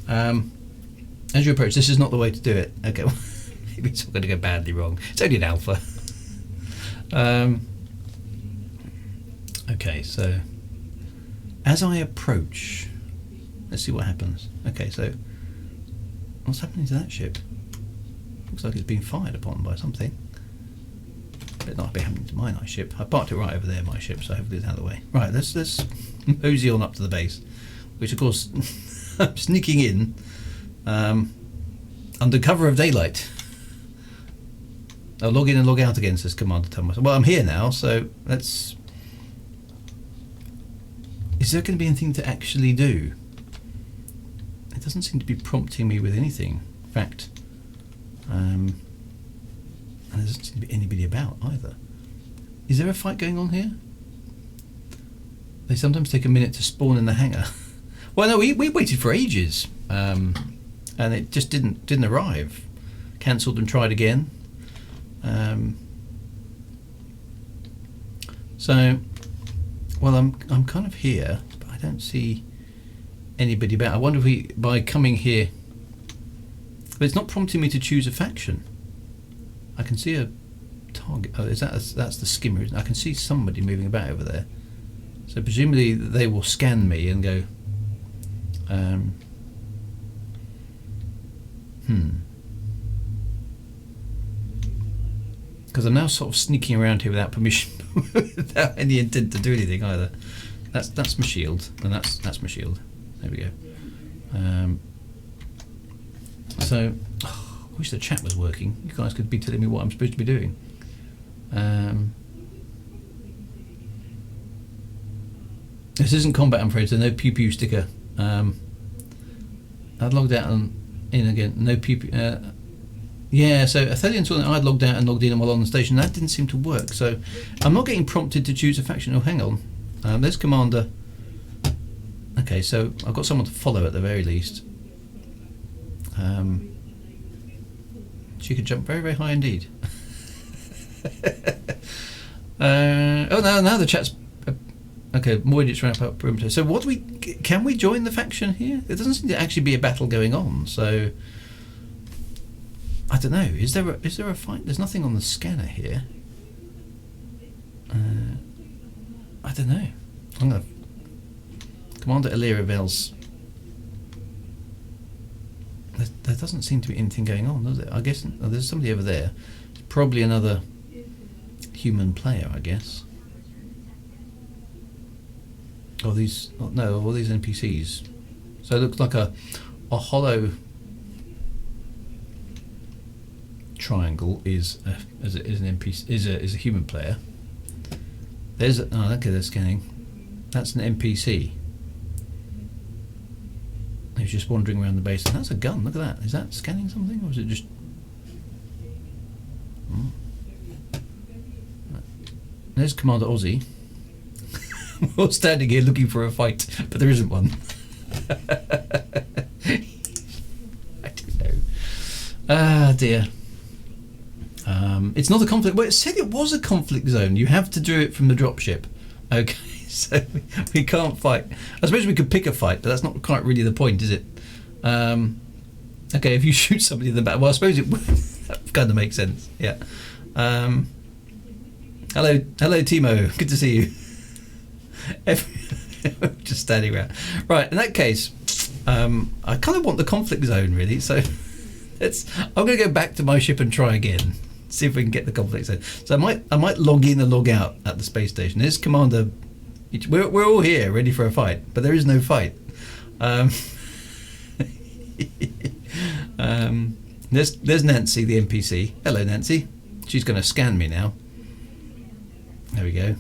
As you approach, this is not the way to do it. Okay, well, maybe it's going to go badly wrong. It's only an alpha. Okay, so as I approach, let's see what happens. Okay, so what's happening to that ship? Looks like it's been fired upon by something. Better not be happening to my nice ship. I parked it right over there, my ship, so hopefully it's out of the way. Right, let's mosey on up to the base, which of course I'm sneaking in under cover of daylight. I'll log in and log out again, says Commander Thomas. Well, I'm here now, so let's... Is there going to be anything to actually do? It doesn't seem to be prompting me with anything. In fact, and there doesn't seem to be anybody about either. Is there a fight going on here? They sometimes take a minute to spawn in the hangar. Well, no, we waited for ages, and it just didn't arrive. Cancelled and tried again. So, well, I'm kind of here, but I don't see anybody about. I wonder if we, by coming here, but it's not prompting me to choose a faction. I can see a target. Oh, that's the skimmer? I can see somebody moving about over there. So presumably they will scan me and go. Because I'm now sort of sneaking around here without permission, without any intent to do anything either. That's my shield, and that's my shield. There we go. So, I wish the chat was working. You guys could be telling me what I'm supposed to be doing. This isn't combat, I'm afraid, so no pew pew sticker. I'd logged out and in again. No pew pew. Yeah, so Athelian saw that I'd logged out and logged in while on the station. That didn't seem to work, so I'm not getting prompted to choose a faction. Oh, hang on. There's Commander. Okay, so I've got someone to follow at the very least. She could jump very, very high indeed. Oh, now the chat's... Okay, more units ramp up perimeter. So what do we... Can we join the faction here? There doesn't seem to actually be a battle going on, so... I don't know. Is there a fight? There's nothing on the scanner here. I don't know. I'm gonna Commander Illyria Vels. There doesn't seem to be anything going on, does it? I guess there's somebody over there. It's probably another human player, I guess. All these NPCs. So it looks like a hollow triangle is an NPC, is a human player. There's okay, they're scanning. That's an NPC. He's just wandering around the base. And that's a gun. Look at that. Is that scanning something, or is it just? There's Commander Aussie. We're all standing here looking for a fight, but there isn't one. I don't know. Ah, dear. It's not a conflict. Well, it said it was a conflict zone. You have to do it from the dropship. Okay, so we can't fight. I suppose we could pick a fight, but that's not quite really the point, is it? Okay, if you shoot somebody in the back, well, I suppose it would. That kind of makes sense. Yeah. Hello, Timo. Good to see you. Just standing around. Right, in that case, I kind of want the conflict zone, really. So I'm going to go back to my ship and try again. See if we can get the conflict zone. So I might log in and log out at the space station. There's Commander. We're all here, ready for a fight, but there is no fight. There's Nancy, the NPC. Hello, Nancy. She's going to scan me now. There we go.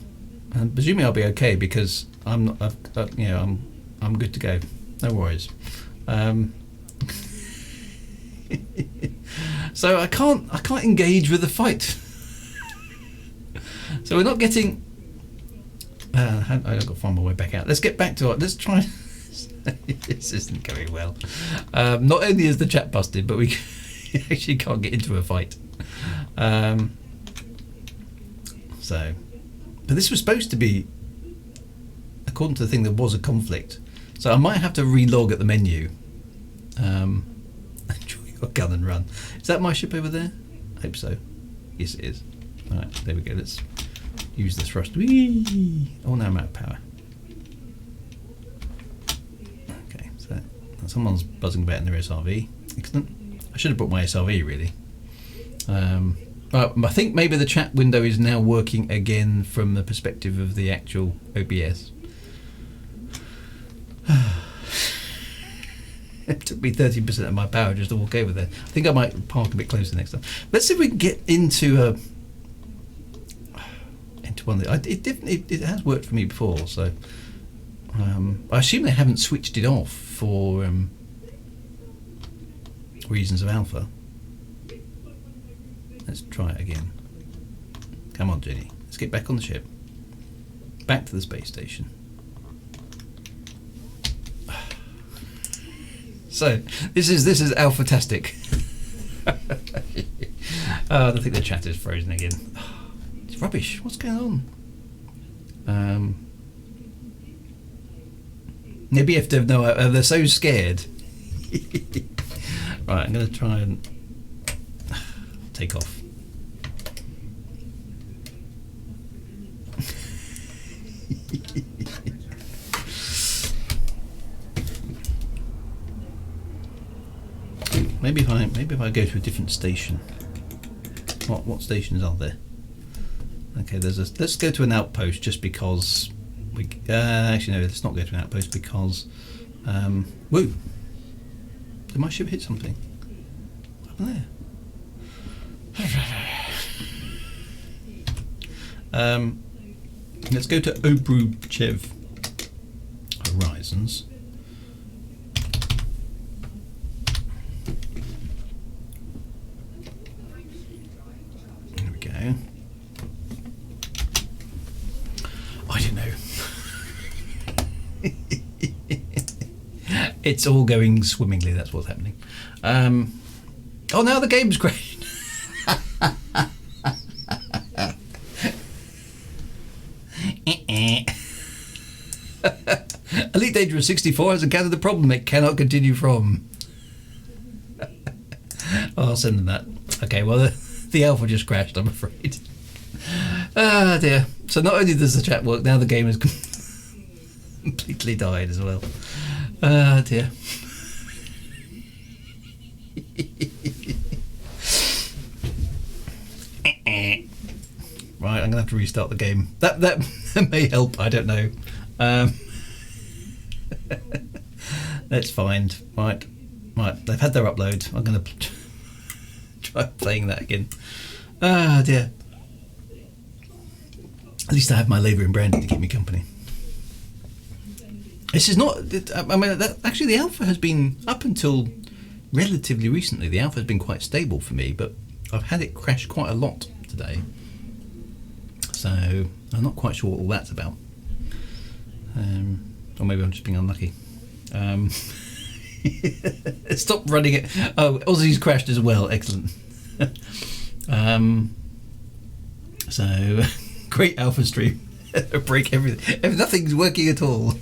And presumably I'll be okay because I'm not. I'm good to go. No worries. So I can't engage with the fight. So we're not getting. I've got to find my way back out. Let's get back to it. Let's try. This isn't going well. Not only is the chat busted, but we actually can't get into a fight. But this was supposed to be, according to the thing, there was a conflict. So I might have to relog at the menu. Gun and run. Is that my ship over there? I hope so. Yes, it is. Alright, there we go. Let's use the thrust. Whee! Oh, now I'm out of power. Okay, so someone's buzzing about in their SRV. Excellent. I should have brought my SRV, really. I think maybe the chat window is now working again from the perspective of the actual OBS. It took me 30% of my power just to walk over there. I think I might park a bit closer next time. Let's see if we can get into one. It has worked for me before, so I assume they haven't switched it off for reasons of alpha. Let's try it again. Come on, Jenny. Let's get back on the ship. Back to the space station. So this is alpha-tastic. I think the chat is frozen again. It's rubbish. What's going on? Maybe if they know they're so scared. Right, I'm going to try and take off. Maybe if I go to a different station. What stations are there? Okay, let's go to an outpost just because we. Actually, no, let's not go to an outpost because. Woo! Did my ship hit something? What happened there? Let's go to Obruchev Horizons. There we go. I don't know. It's all going swimmingly, that's what's happening. Oh, now the game's crashed. Elite Dangerous 64 has encountered the problem it cannot continue from. I'll send them that. Okay, well, the alpha just crashed, I'm afraid. Ah, dear. So not only does the chat work, now the game is completely died as well. Ah, dear. Right, I'm gonna have to restart the game. That may help. I don't know. Let's find. Right. They've had their upload. I'm gonna try playing that again. Ah, dear. At least I have my labour and brandy to keep me company. This is not. I mean, actually, the alpha has been up until relatively recently. The alpha has been quite stable for me, but I've had it crash quite a lot today. So I'm not quite sure what all that's about. Or maybe I'm just being unlucky. Stop running it. Oh, Aussie's crashed as well. Excellent. So great alpha stream. Break everything. Nothing's working at all.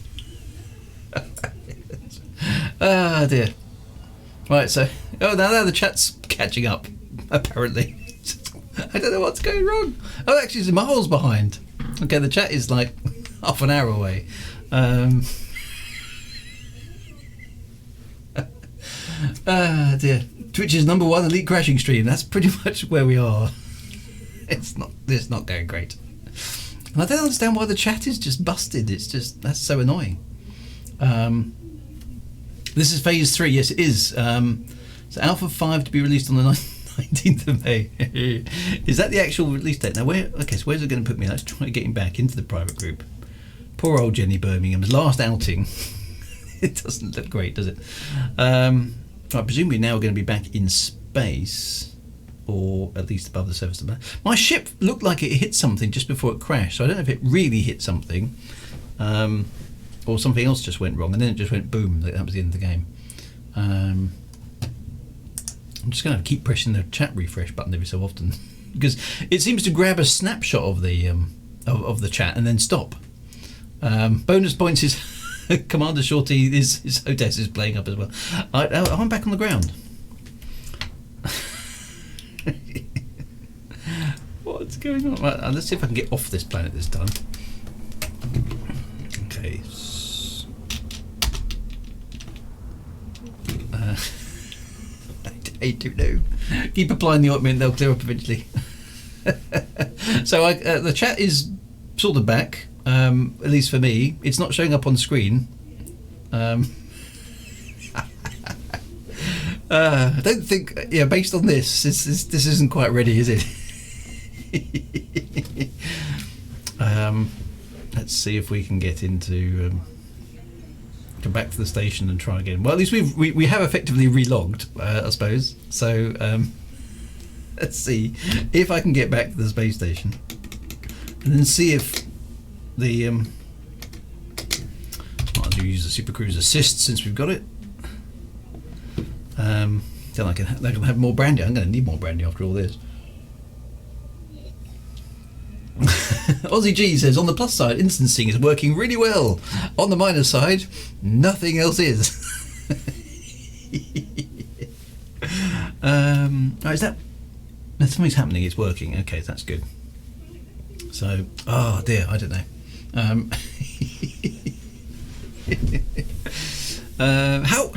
Ah, dear. Right, so now the chat's catching up. Apparently, I don't know what's going wrong. Oh, actually, it's miles behind. Okay, the chat is like half an hour away. Ah, dear. Twitch's #1 elite crashing stream. That's pretty much where we are. It's not going great. And I don't understand why the chat is just busted. That's so annoying. This is phase 3. Yes, it is. So Alpha 5 to be released on the 19th of May. Is that the actual release date? Now, so where's it going to put me? Let's try getting back into the private group. Poor old Jenny Birmingham's last outing. It doesn't look great, does it? I presume we're now going to be back in space, or at least above the surface of the planet. My ship looked like it hit something just before it crashed, so I don't know if it really hit something, or something else just went wrong, and then it just went boom. That was the end of the game. I'm just going to keep pressing the chat refresh button every so often, because it seems to grab a snapshot of the chat and then stop. Bonus points is Commander Shorty, his Hotess is playing up as well. I'm back on the ground. What's going on? Right, let's see if I can get off this planet this time. Okay. I don't know. Keep applying the ointment, they'll clear up eventually. So the chat is sort of back. At least for me, it's not showing up on screen. I don't think, based on this isn't quite ready, is it? Let's see if we can get into come back to the station and try again. Well, at least we have effectively relogged, I suppose. So let's see if I can get back to the space station and then see if the might as well use the Super Cruise assist since we've got it. Then I can have more brandy. I'm going to need more brandy after all this. Aussie G says, on the plus side, instancing is working really well. On the minus side, nothing else is. Is that something's happening? It's working. Okay, that's good. So, oh dear, I don't know.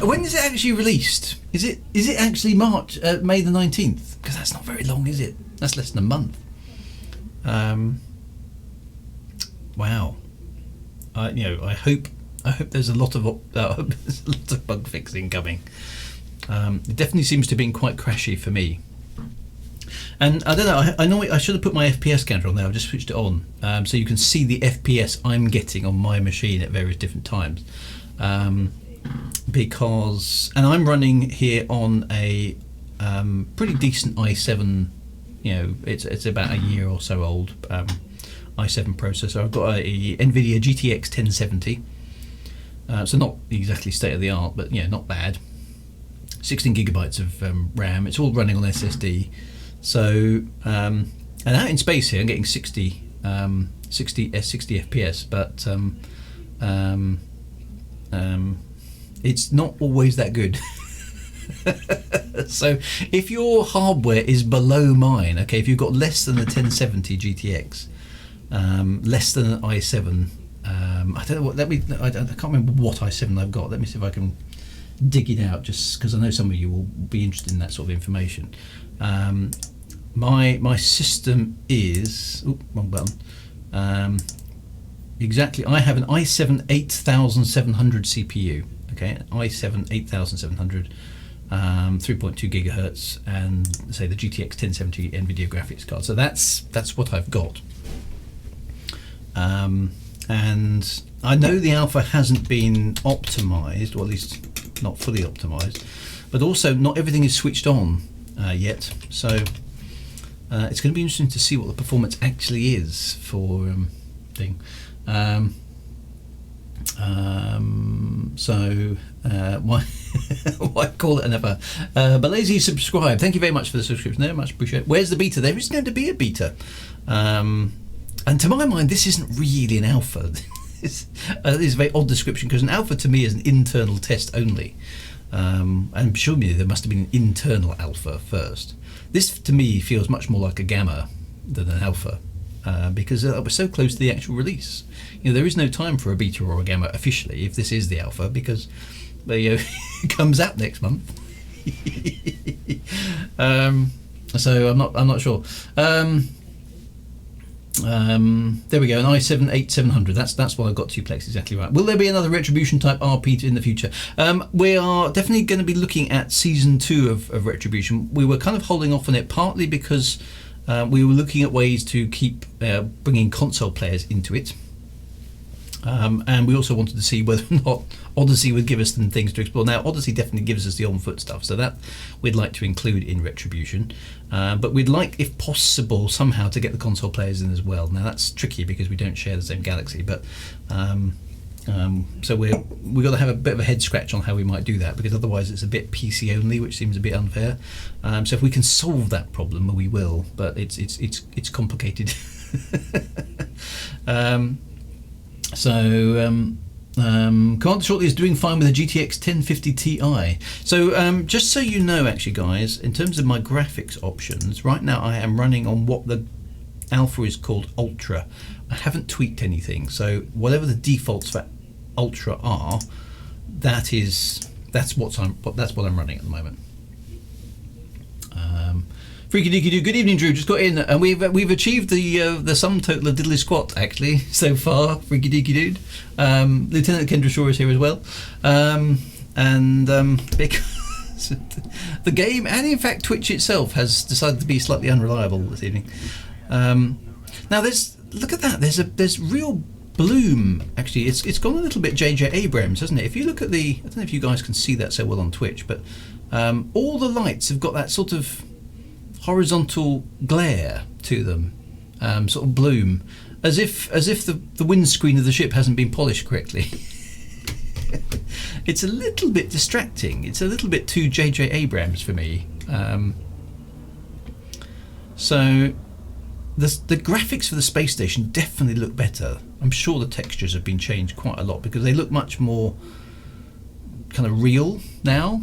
When is it actually released? Is it actually May the 19th? Because that's not very long, is it? That's less than a month. Wow. I hope there's a lot of bug fixing coming. It definitely seems to have been quite crashy for me. And I don't know, I know I should have put my FPS counter on there. I've just switched it on, so you can see the FPS I'm getting on my machine at various different times. Because I'm running here on a pretty decent i7. It's about a year or so old i7 processor. I've got a NVIDIA GTX 1070, so not exactly state of the art, but not bad. 16 gigabytes of RAM. It's all running on SSD. So and out in space here, I'm getting 60 FPS, but it's not always that good. So if your hardware is below mine, okay, if you've got less than a 1070 GTX, less than an i7 I don't know what. I can't remember what i7 I've got. Let me see if I can dig it out, just because I know some of you will be interested in that sort of information. My system is wrong button. Exactly, I have an i7 8700 CPU. Okay, i7 8700, 3.2 gigahertz, and say the GTX 1070 NVIDIA graphics card. So that's what I've got. And I know the Alpha hasn't been optimized, or at least not fully optimized, but also not everything is switched on yet. So it's going to be interesting to see what the performance actually is for thing. Why call it another? But lazy subscribe. Thank you very much for the subscription there, much appreciated. Where's the beta? There is going to be a beta. And to my mind, this isn't really an alpha. It's a very odd description, because an alpha to me is an internal test only. And surely there must have been an internal alpha first. This to me feels much more like a gamma than an alpha, because we're so close to the actual release. There is no time for a beta or a gamma officially if this is the alpha, because it comes out next month. So I'm not sure. There we go, an i7 8700. That's what I've got to place, exactly right. Will there be another Retribution type RP in the future? We are definitely going to be looking at season 2 of Retribution. We were kind of holding off on it partly because we were looking at ways to keep bringing console players into it. And we also wanted to see whether or not Odyssey would give us some things to explore. Now, Odyssey definitely gives us the on-foot stuff, so that we'd like to include in Retribution. But we'd like, if possible, somehow to get the console players in as well. Now, that's tricky because we don't share the same galaxy, but so we've got to have a bit of a head scratch on how we might do that, because otherwise it's a bit PC only, which seems a bit unfair. So if we can solve that problem, we will. But it's complicated. Commander Shortly is doing fine with a GTX 1050 Ti. So just so you know, actually guys, in terms of my graphics options, right now I am running on what the Alpha is called Ultra. I haven't tweaked anything, so whatever the defaults for Ultra are, that's what I'm running at the moment. Freaky Deaky Doo, good evening Drew, just got in, and we've achieved the sum total of Diddly Squat actually so far. Freaky Deaky Dude. Lieutenant Kendra Shaw is here as well, because the game, and in fact Twitch itself, has decided to be slightly unreliable this evening. Now look at that, there's real bloom actually. It's gone a little bit J.J. Abrams, hasn't it? If you look at I don't know if you guys can see that so well on Twitch, but all the lights have got that sort of horizontal glare to them, sort of bloom, as if the windscreen of the ship hasn't been polished correctly. It's a little bit distracting. It's a little bit too J.J. Abrams for me. So the graphics for the space station definitely look better. I'm sure the textures have been changed quite a lot, because they look much more kind of real now.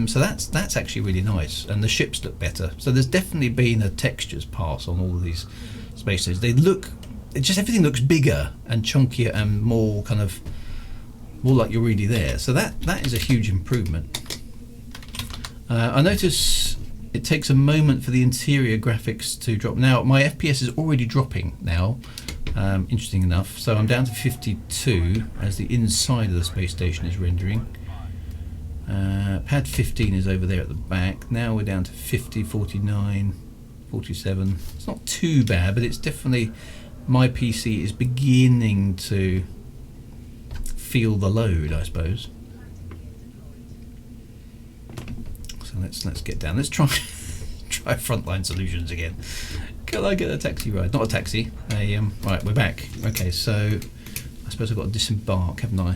So that's actually really nice, and the ships look better. So there's definitely been a textures pass on all of these space stations. Everything looks bigger and chunkier and more like you're really there. So that is a huge improvement. I notice it takes a moment for the interior graphics to drop. Now my FPS is already dropping now, interesting enough. So I'm down to 52 as the inside of the space station is rendering. Pad 15 is over there at the back. Now we're down to 50, 49, 47. It's not too bad, but it's definitely, my PC is beginning to feel the load, I suppose. So let's get down. Let's try Frontline Solutions again. Can I get a taxi ride? Not a taxi. Right, we're back. Okay, so I suppose I've got to disembark, haven't I?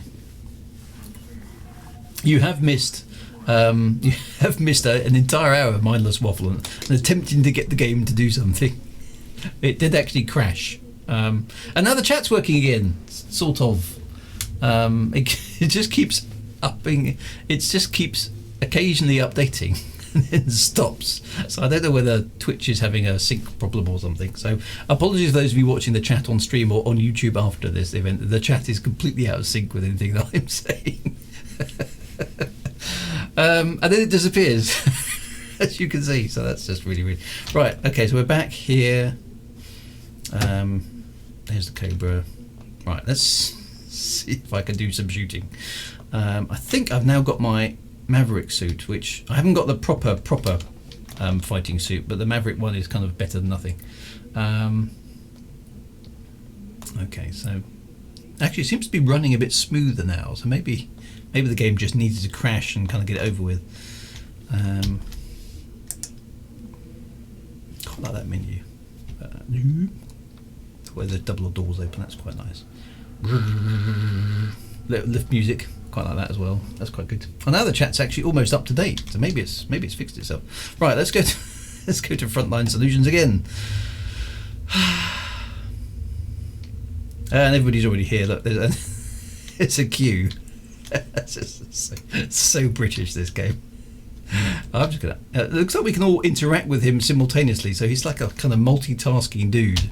You have missed an entire hour of mindless waffle and attempting to get the game to do something. It did actually crash, and now the chat's working again, sort of. It just keeps upping. It just keeps occasionally updating. and then stops. So I don't know whether Twitch is having a sync problem or something. So apologies to those of you watching the chat on stream or on YouTube after this event. The chat is completely out of sync with anything that I'm saying. And then it disappears, as you can see. So that's just really, really... Right, okay, so we're back here. There's the Cobra. Right, let's see if I can do some shooting. I think I've now got my Maverick suit, which I haven't got the proper fighting suit, but the Maverick one is kind of better than nothing. Okay, so actually it seems to be running a bit smoother now, so maybe the game just needed to crash and kind of get it over with. Quite like that menu. Where the double doors open, that's quite nice. Lift music, quite like that as well. That's quite good. And now the chat's actually almost up to date, so maybe it's fixed itself. Right, let's go to Frontline Solutions again. And everybody's already here. Look, it's a queue. It's just so British, this game. I'm just gonna. It looks like we can all interact with him simultaneously, so he's like a kind of multitasking dude.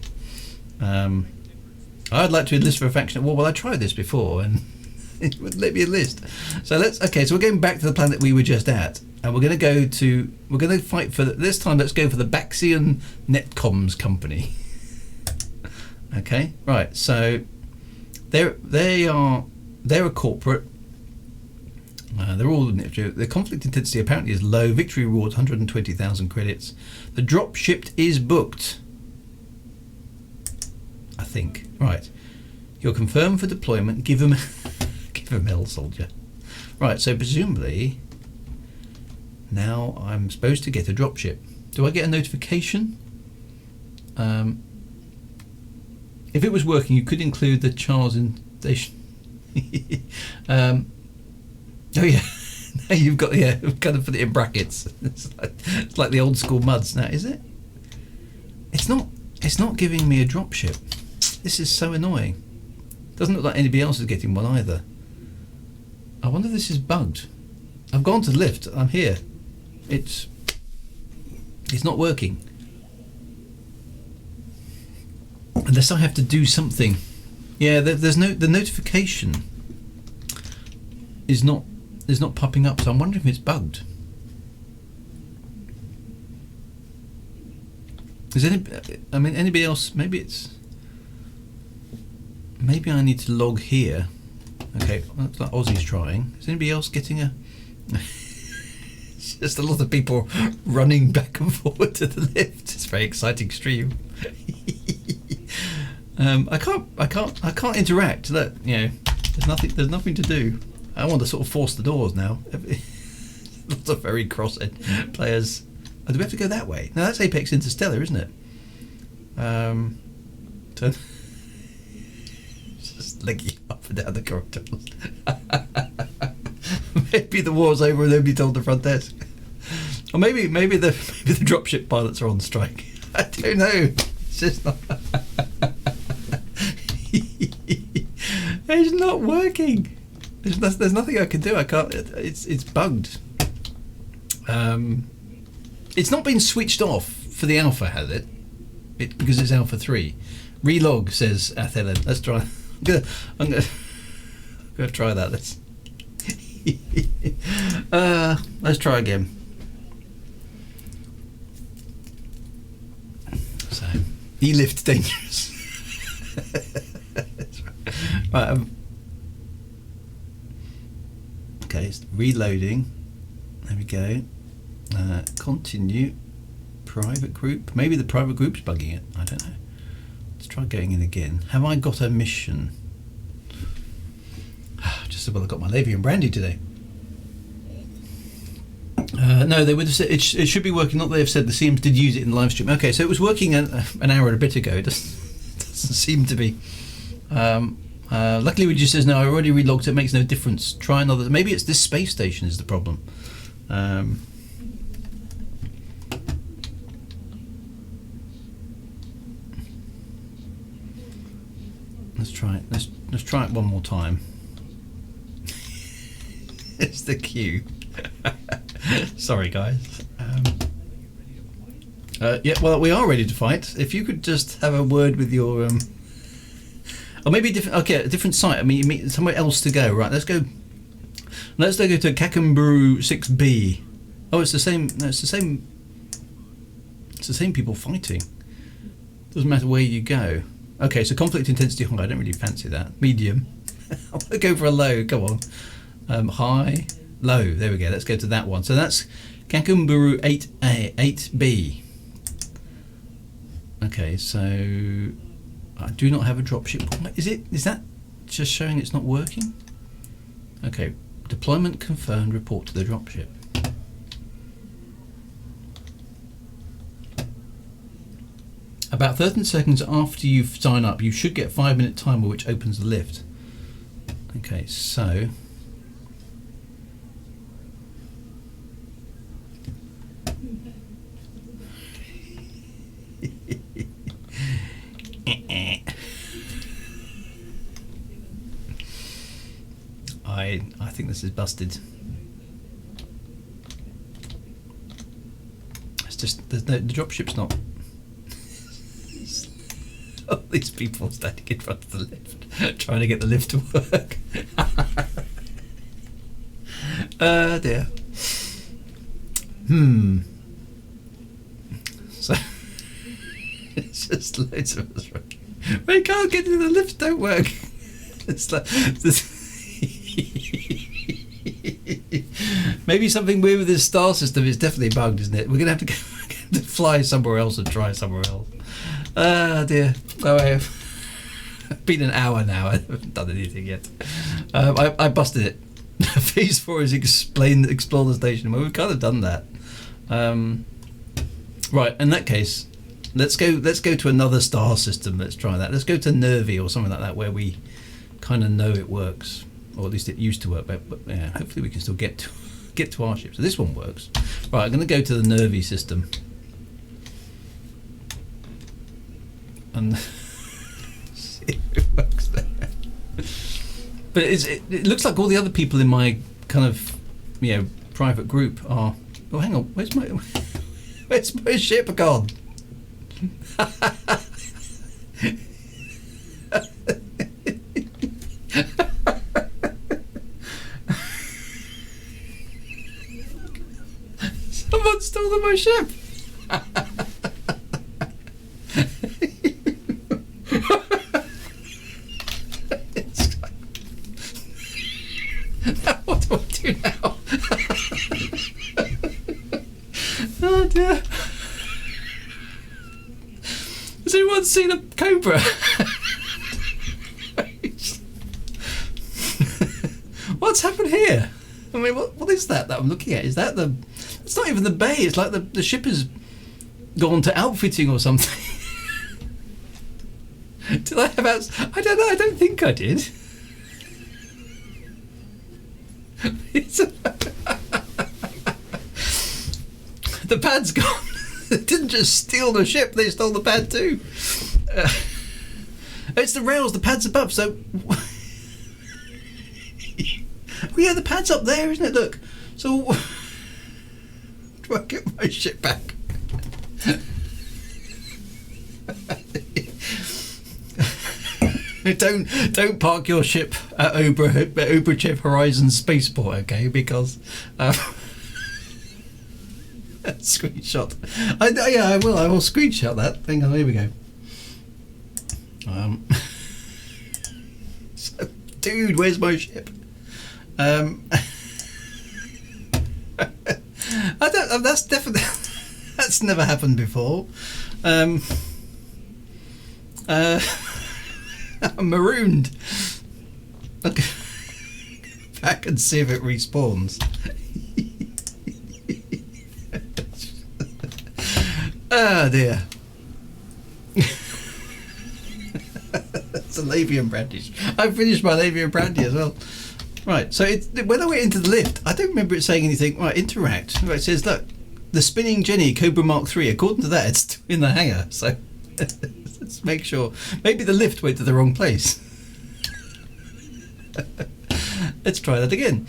I'd like to enlist for a faction. Well, I tried this before and it wouldn't let me enlist. So so we're going back to the planet we were just at, and we're going to fight for this time. Let's go for the Baxian Netcoms company. Okay, right. So they're a corporate. They're all the conflict intensity apparently is low. Victory rewards 120,000 credits. The drop shipped is booked. I think. Right. You're confirmed for deployment. Give him L, soldier. Right, so presumably now I'm supposed to get a dropship. Do I get a notification? If it was working, you could include the Charles in station. Oh yeah. Now you've got we've kind of put it in brackets. It's like the old school muds now, is it? It's not giving me a dropship. This is so annoying. Doesn't look like anybody else is getting one either. I wonder if this is bugged. I've gone to the lift. I'm here. It's not working. Unless I have to do something. Yeah, the notification is not popping up. So I'm wondering if it's bugged. Is anybody else? Maybe I need to log here. Okay, that's like Aussie's trying. Is anybody else getting a... It's just a lot of people running back and forward to the lift. It's a very exciting stream. I can't interact. Look, there's nothing to do. I want to sort of force the doors now. Lots of very cross-eyed players. Oh, do we have to go that way? No, that's Apex Interstellar, isn't it? Just legging up and down the corridors. Maybe the war's over and nobody told the front desk. Or maybe the dropship pilots are on strike. I don't know. It's just not. It's not working. There's nothing I can do. I can't. It's bugged. It's not been switched off for the alpha, has it? Because it's alpha 3. Relog, says Athelen. Let's try. I'm gonna try that. Let's try again. So, Elite Dangerous. Right. Okay, it's reloading. There we go. Continue. Private group. Maybe the private group's bugging it. I don't know. Let's try going in again. Have I got a mission? Just as well I got my Levy and Brandy today. No, they would have said it should be working. Not they have said the CMs did use it in the live stream. Okay, so it was working an hour and a bit ago. It doesn't seem to be. Luckily, we just says no. I already relogged. It makes no difference. Try another. Maybe it's this space station is the problem. Let's try it. Let's try it one more time. It's the queue. Sorry, guys. Yeah, well, we are ready to fight. If you could just have a word with your... or maybe a different site. I mean, you mean somewhere else to go. Right, let's go. Let's go to Kakambaru 6B. Oh, it's the same. No, it's the same. It's the same people fighting. Doesn't matter where you go. Okay, so conflict intensity high. I don't really fancy that. Medium. I'm gonna go for a low. Come on. High, low. There we go. Let's go to that one. So that's Kakambaru 8A, 8B. Okay, so I do not have a dropship. Is that just showing it's not working? Okay, deployment confirmed. Report to the dropship. About 13 seconds after you sign up, you should get a 5-minute timer which opens the lift. Okay, so I think this is busted. It's just the dropship's not. All these people standing in front of the lift, trying to get the lift to work. Dear. So it's just loads of us. We can't get in, the lifts don't work. It's like maybe something weird with this star system. It's definitely bugged, isn't it? We're gonna have to go to fly somewhere else and try somewhere else. Dear. Oh, I've been an hour now. I haven't done anything yet. I busted it. Phase 4 is explore the station. Well, we've kind of done that. Right. In that case, let's go to another star system. Let's try that. Let's go to Nervi or something like that, where we kind of know it works, or at least it used to work. But yeah, hopefully we can still get to our ship. So this one works. Right. I'm going to go to the Nervi system. And see if it works there. But it looks like all the other people in my kind of private group are. Oh, hang on, where's my ship gone? Someone stole my ship. What do I do now? Oh dear. Has anyone seen a Cobra? What's happened here? I mean, what is that I'm looking at? Is that the... It's not even the bay. It's like the ship has gone to outfitting or something. Did I have I don't know. I don't think I did. The pad's gone. They didn't just steal the ship, they stole the pad too. It's the rails, the pad's above, so... Oh yeah, the pad's up there, isn't it? Look. So... Do I get my ship back? Don't park your ship at Oberchip Horizon Spaceport, okay? Because screenshot. I will screenshot that. Hang on, here we go. So, dude, where's my ship? That's definitely that's never happened before. I'm marooned. Okay. Back and see if it respawns. Oh dear. That's a Lavian brandy. I finished my Lavian brandy as well. Right, so when I went into the lift, I don't remember it saying anything. Right, interact. Right, it says, look, the spinning Jenny Cobra Mark III. According to that, it's in the hangar. So let's make sure. Maybe the lift went to the wrong place. Let's try that again.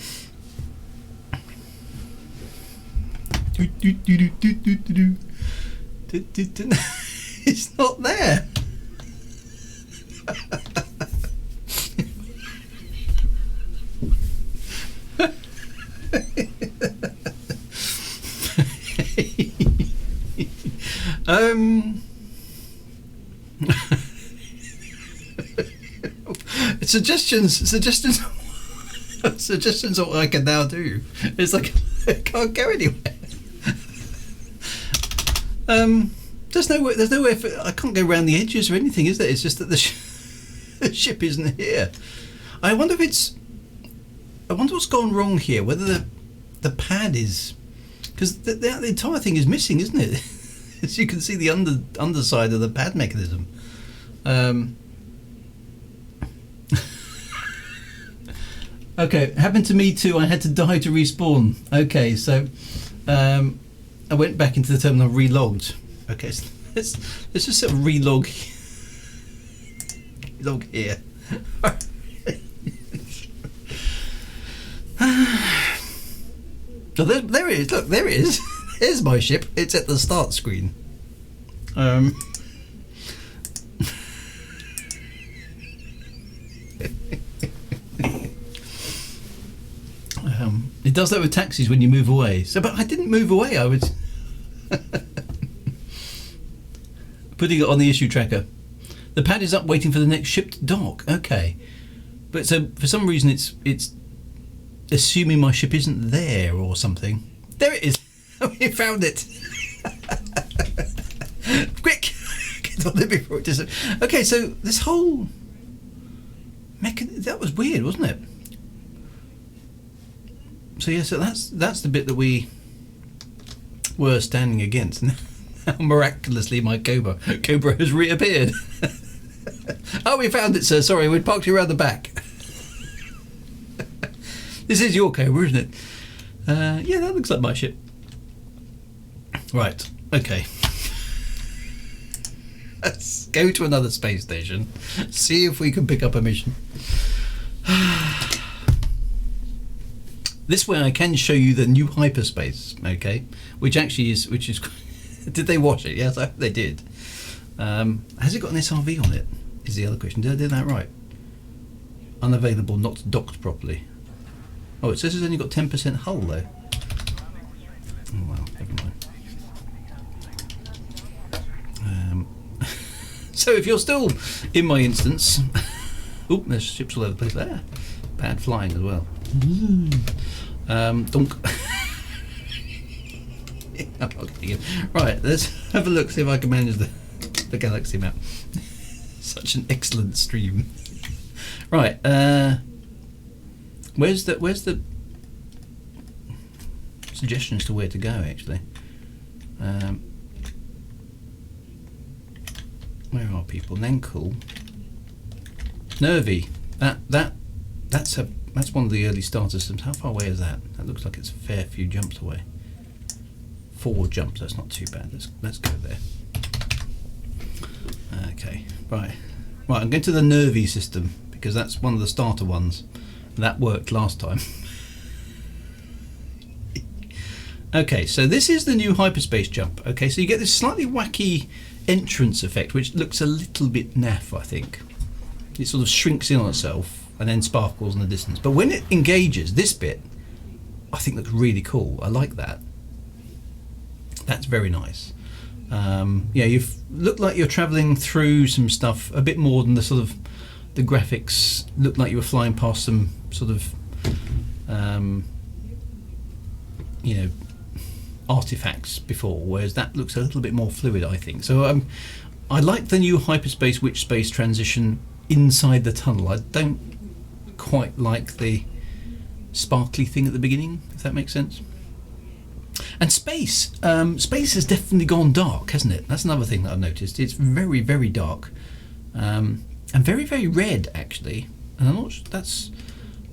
It's not there. Suggestions of what I can now do. It's like I can't go anywhere. There's no way I can't go around the edges or anything, is there? It's just that the ship isn't here. I wonder what's gone wrong here. Whether the pad is, because the entire thing is missing, isn't it? As you can see, the underside of the pad mechanism. Okay, happened to me too. I had to die to respawn. Okay, so I went back into the terminal, relogged. Okay, so let's just sort of relog here. So there it is. Look, there it is. Here's my ship. It's at the start screen. It does that with taxis when you move away. So, but I didn't move away. I was putting it on the issue tracker. The pad is up, waiting for the next ship to dock. Okay, but so for some reason it's assuming my ship isn't there or something. There it is. We found it. Quick, get on there before it disappears. Okay, so this whole that was weird, wasn't it? So yeah, so that's the bit that we were standing against. Now miraculously my Cobra has reappeared. Oh, we found it, sir. Sorry, we parked you around the back. This is your Cobra, isn't it? Yeah, that looks like my ship. Right, okay. Let's go to another space station. See if we can pick up a mission. This way I can show you the new Hyperspace, okay? Which is did they watch it? Yes, I hope they did. Has it got an SRV on it? Is the other question. Did I do that right? Unavailable, not docked properly. Oh, it says it's only got 10% hull though. Oh well, never mind. So if you're still in my instance, oh, there's ships all over the place there. Bad flying as well. Donk. Right, let's have a look, see if I can manage the galaxy map. Such an excellent stream. Right, where's the suggestions to where to go actually? Where are people? Nancool. Nervy. That's one of the early starter systems. How far away is that? That looks like it's a fair few jumps away. 4 jumps, that's not too bad. Let's go there. Okay, right. Right, I'm going to the Nervy system because that's one of the starter ones. That worked last time. Okay, so this is the new Hyperspace jump. Okay, so you get this slightly wacky entrance effect which looks a little bit naff, I think. It sort of shrinks in on itself and then sparkles in the distance. But when it engages, this bit, I think looks really cool. I like that. That's very nice. Yeah, you've looked like you're travelling through some stuff a bit more than the sort of the graphics looked like you were flying past some sort of you know, artifacts before, whereas that looks a little bit more fluid, I think. So I like the new Hyperspace Witch Space transition inside the tunnel. I don't quite like the sparkly thing at the beginning, if that makes sense. And space has definitely gone dark, hasn't it? That's another thing that I've noticed. It's very, very dark, and very, very red actually. And I'm not sure, that's,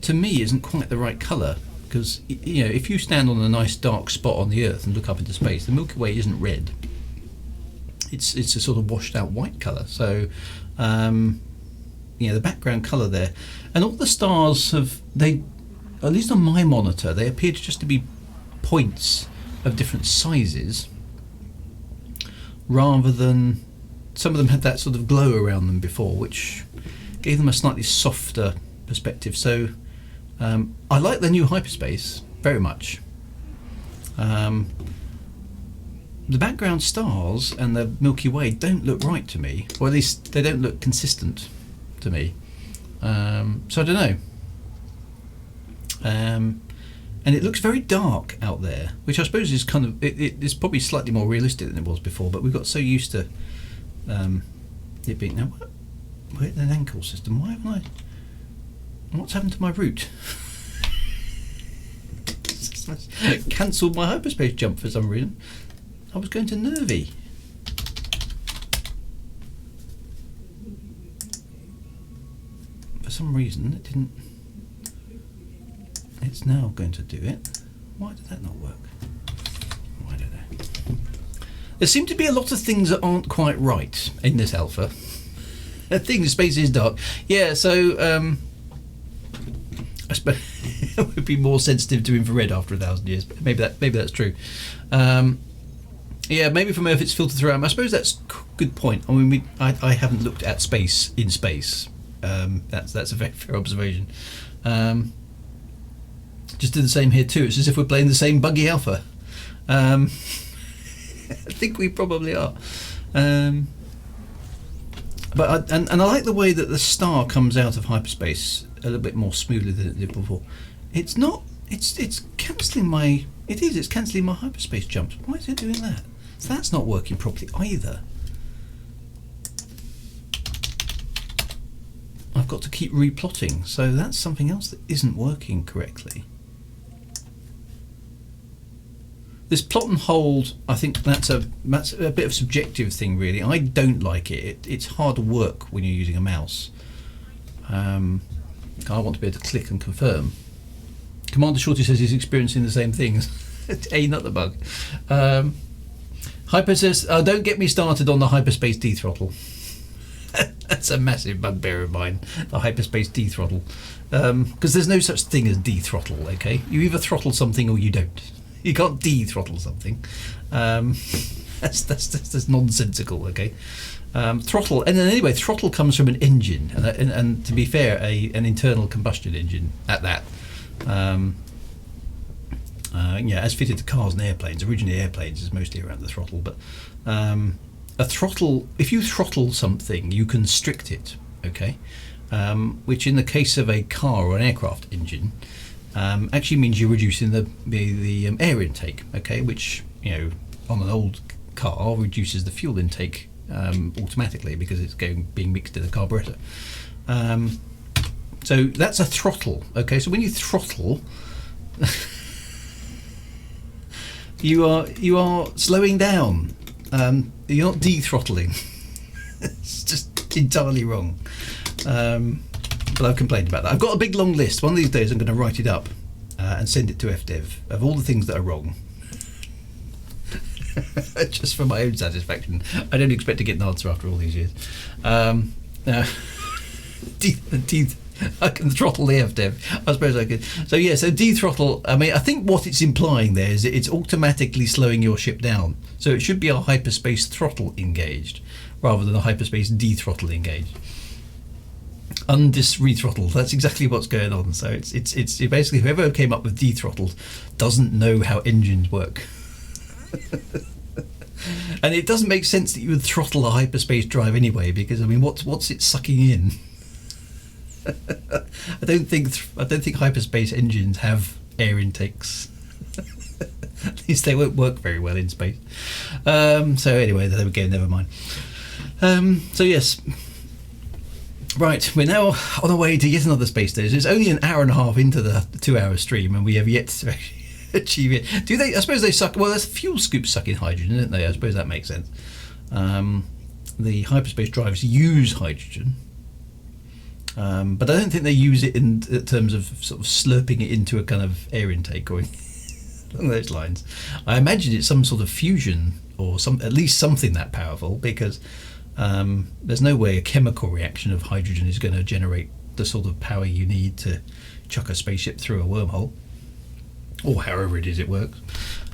to me, isn't quite the right colour, because you know, if you stand on a nice dark spot on the Earth and look up into space, the Milky Way isn't red. It's a sort of washed out white colour. So yeah, the background colour there, and all the stars have, they, at least on my monitor, they appear to just to be points of different sizes, rather than some of them had that sort of glow around them before, which gave them a slightly softer perspective. So I like the new Hyperspace very much. The background stars and the Milky Way don't look right to me, or at least they don't look consistent to me. So I don't know. And it looks very dark out there, which I suppose is kind of it's probably slightly more realistic than it was before. But we got so used to it being now. We're in an ankle system. Why haven't I? What's happened to my route? Cancelled my hyperspace jump for some reason. I was going to Nervy. For some reason it didn't. It's now going to do it. Why did that not work? I don't know. There seem to be a lot of things that aren't quite right in this alpha. I think the space is dark. Yeah, so I suppose it would be more sensitive to infrared after 1,000 years. Maybe that's true. Yeah, maybe from Earth it's filtered through. I suppose that's a good point. I mean, I haven't looked at space in space. That's a very fair observation. Just do the same here too. It's as if we're playing the same buggy alpha. I think we probably are. But I like the way that the star comes out of hyperspace a little bit more smoothly than it did before. It's not. It's cancelling my. It's cancelling my hyperspace jumps. Why is it doing that? So that's not working properly either. I've got to keep replotting, so that's something else that isn't working correctly. This plot and hold, I think that's a bit of a subjective thing, really. I don't like it. It's hard work when you're using a mouse. I want to be able to click and confirm. Commander Shorty says he's experiencing the same things. Not the bug. Hyper says, don't get me started on the hyperspace dethrottle. That's a massive bugbear of mine, the hyperspace dethrottle. Because there's no such thing as dethrottle, okay? You either throttle something or you don't. You can't dethrottle something. That's nonsensical, okay? Throttle, and then anyway, throttle comes from an engine, and to be fair, an internal combustion engine at that. Yeah, as fitted to cars and airplanes. Originally, airplanes is mostly around the throttle, but a throttle. If you throttle something, you constrict it. Okay, which in the case of a car or an aircraft engine, actually means you're reducing the air intake. Okay, which on an old car reduces the fuel intake automatically because it's being mixed in the carburetor. So that's a throttle. Okay, so when you throttle. You are slowing down. You're not de-throttling. It's just entirely wrong. But I've complained about that. I've got a big long list. One of these days I'm going to write it up and send it to FDev of all the things that are wrong. Just for my own satisfaction. I don't expect to get an answer after all these years. I can throttle the FDev. I suppose I could. So yeah, so dethrottle. I mean, I think what it's implying there is it's automatically slowing your ship down. So it should be a hyperspace throttle engaged, rather than a hyperspace dethrottle engaged. Rethrottle. That's exactly what's going on. So it's basically whoever came up with dethrottled doesn't know how engines work. And it doesn't make sense that you would throttle a hyperspace drive anyway, because I mean, what's it sucking in? I don't think hyperspace engines have air intakes. At least they won't work very well in space. So anyway, there we go. Never mind. So yes, right. We're now on our way to yet another space station. It's only an hour and a half into the 2-hour stream, and we have yet to achieve it. Do they? I suppose they suck. Well, there's fuel scoops sucking hydrogen, don't they? I suppose that makes sense. The hyperspace drives use hydrogen. But I don't think they use it in terms of sort of slurping it into a kind of air intake or along those lines. I imagine it's some sort of fusion or at least something that powerful, because there's no way a chemical reaction of hydrogen is going to generate the sort of power you need to chuck a spaceship through a wormhole, or however it is it works.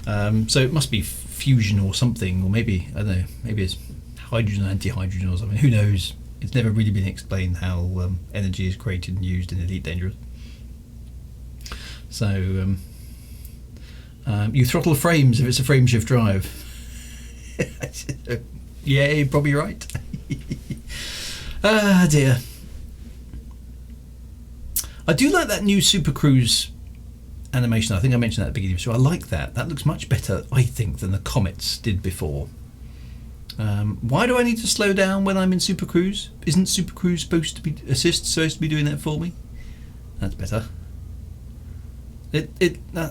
So it must be fusion or something, or maybe, I don't know, maybe it's hydrogen, anti-hydrogen or something. Who knows? It's never really been explained how energy is created and used in Elite Dangerous. So you throttle frames if it's a frame shift drive. Yeah, you're probably right. Ah dear. I do like that new Super Cruise animation. I think I mentioned that at the beginning, so I like that. That looks much better, I think, than the Comets did before. Why do I need to slow down when I'm in Super Cruise? Isn't Super Cruise supposed to be supposed to be doing that for me? That's better. I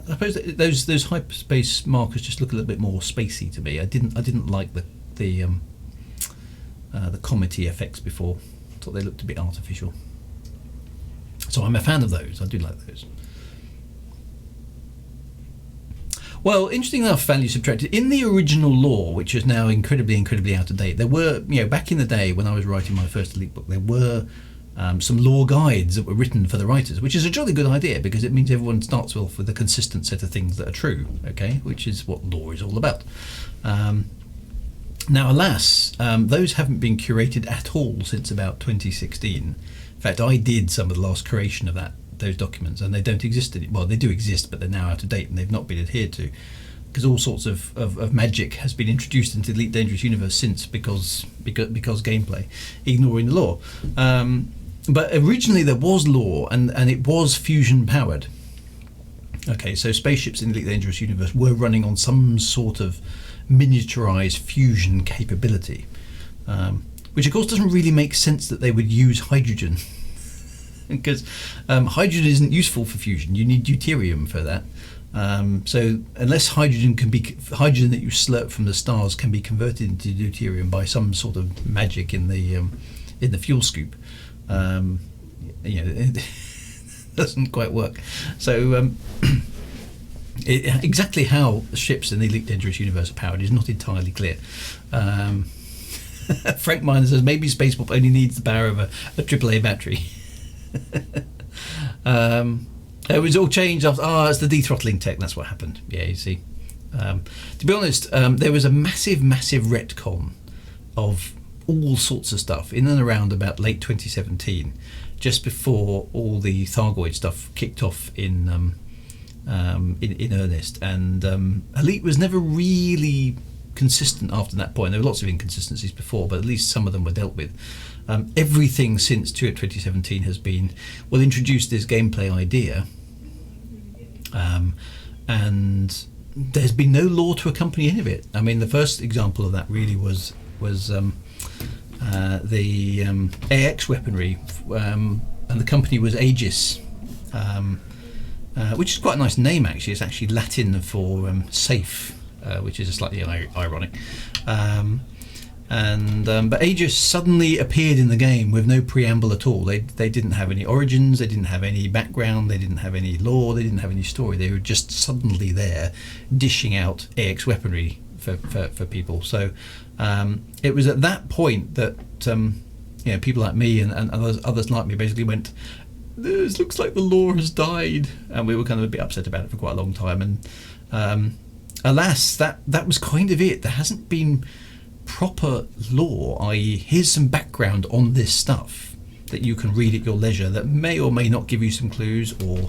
suppose that those hyperspace markers just look a little bit more spacey to me. I didn't like the comety effects before. I thought they looked a bit artificial. So I'm a fan of those. I do like those. Well, interesting enough, value subtracted. In the original lore, which is now incredibly out of date, there were, back in the day when I was writing my first Elite book, there were some lore guides that were written for the writers, which is a jolly good idea because it means everyone starts off with a consistent set of things that are true, okay, which is what lore is all about. Now, alas, those haven't been curated at all since about 2016. In fact, I did some of the last curation of those documents, and they don't exist anymore. Well, they do exist, but they're now out of date and they've not been adhered to, because all sorts of magic has been introduced into the Elite Dangerous universe since because gameplay, ignoring the lore. But originally there was lore, and it was fusion powered. Okay, so spaceships in the Elite Dangerous universe were running on some sort of miniaturized fusion capability, which of course doesn't really make sense that they would use hydrogen. Because hydrogen isn't useful for fusion. You need deuterium for that. So unless hydrogen that you slurp from the stars can be converted into deuterium by some sort of magic in the fuel scoop, it doesn't quite work. So exactly how ships in the Elite Dangerous universe are powered is not entirely clear. Frank Miner says maybe Spaceport only needs the power of a AAA battery. It was all changed after. It's the de-throttling tech. That's what happened. Yeah, you see. To be honest, there was a massive retcon of all sorts of stuff in and around about late 2017, just before all the Thargoid stuff kicked off in earnest. And Elite was never really consistent after that point. There were lots of inconsistencies before, but at least some of them were dealt with. Everything since 2017 has been, we'll introduce this gameplay idea, and there's been no lore to accompany any of it. I mean, the first example of that really was the AX weaponry, and the company was Aegis, which is quite a nice name actually. It's actually Latin for safe, which is slightly ironic. But Aegis suddenly appeared in the game with no preamble at all. They didn't have any origins, they didn't have any background, they didn't have any lore, they didn't have any story. They were just suddenly there, dishing out AX weaponry for people. So it was at that point that people like me and others like me basically went, this looks like the lore has died, and we were kind of a bit upset about it for quite a long time. And alas, that was kind of it. There hasn't been proper lore, i.e. here's some background on this stuff that you can read at your leisure that may or may not give you some clues, or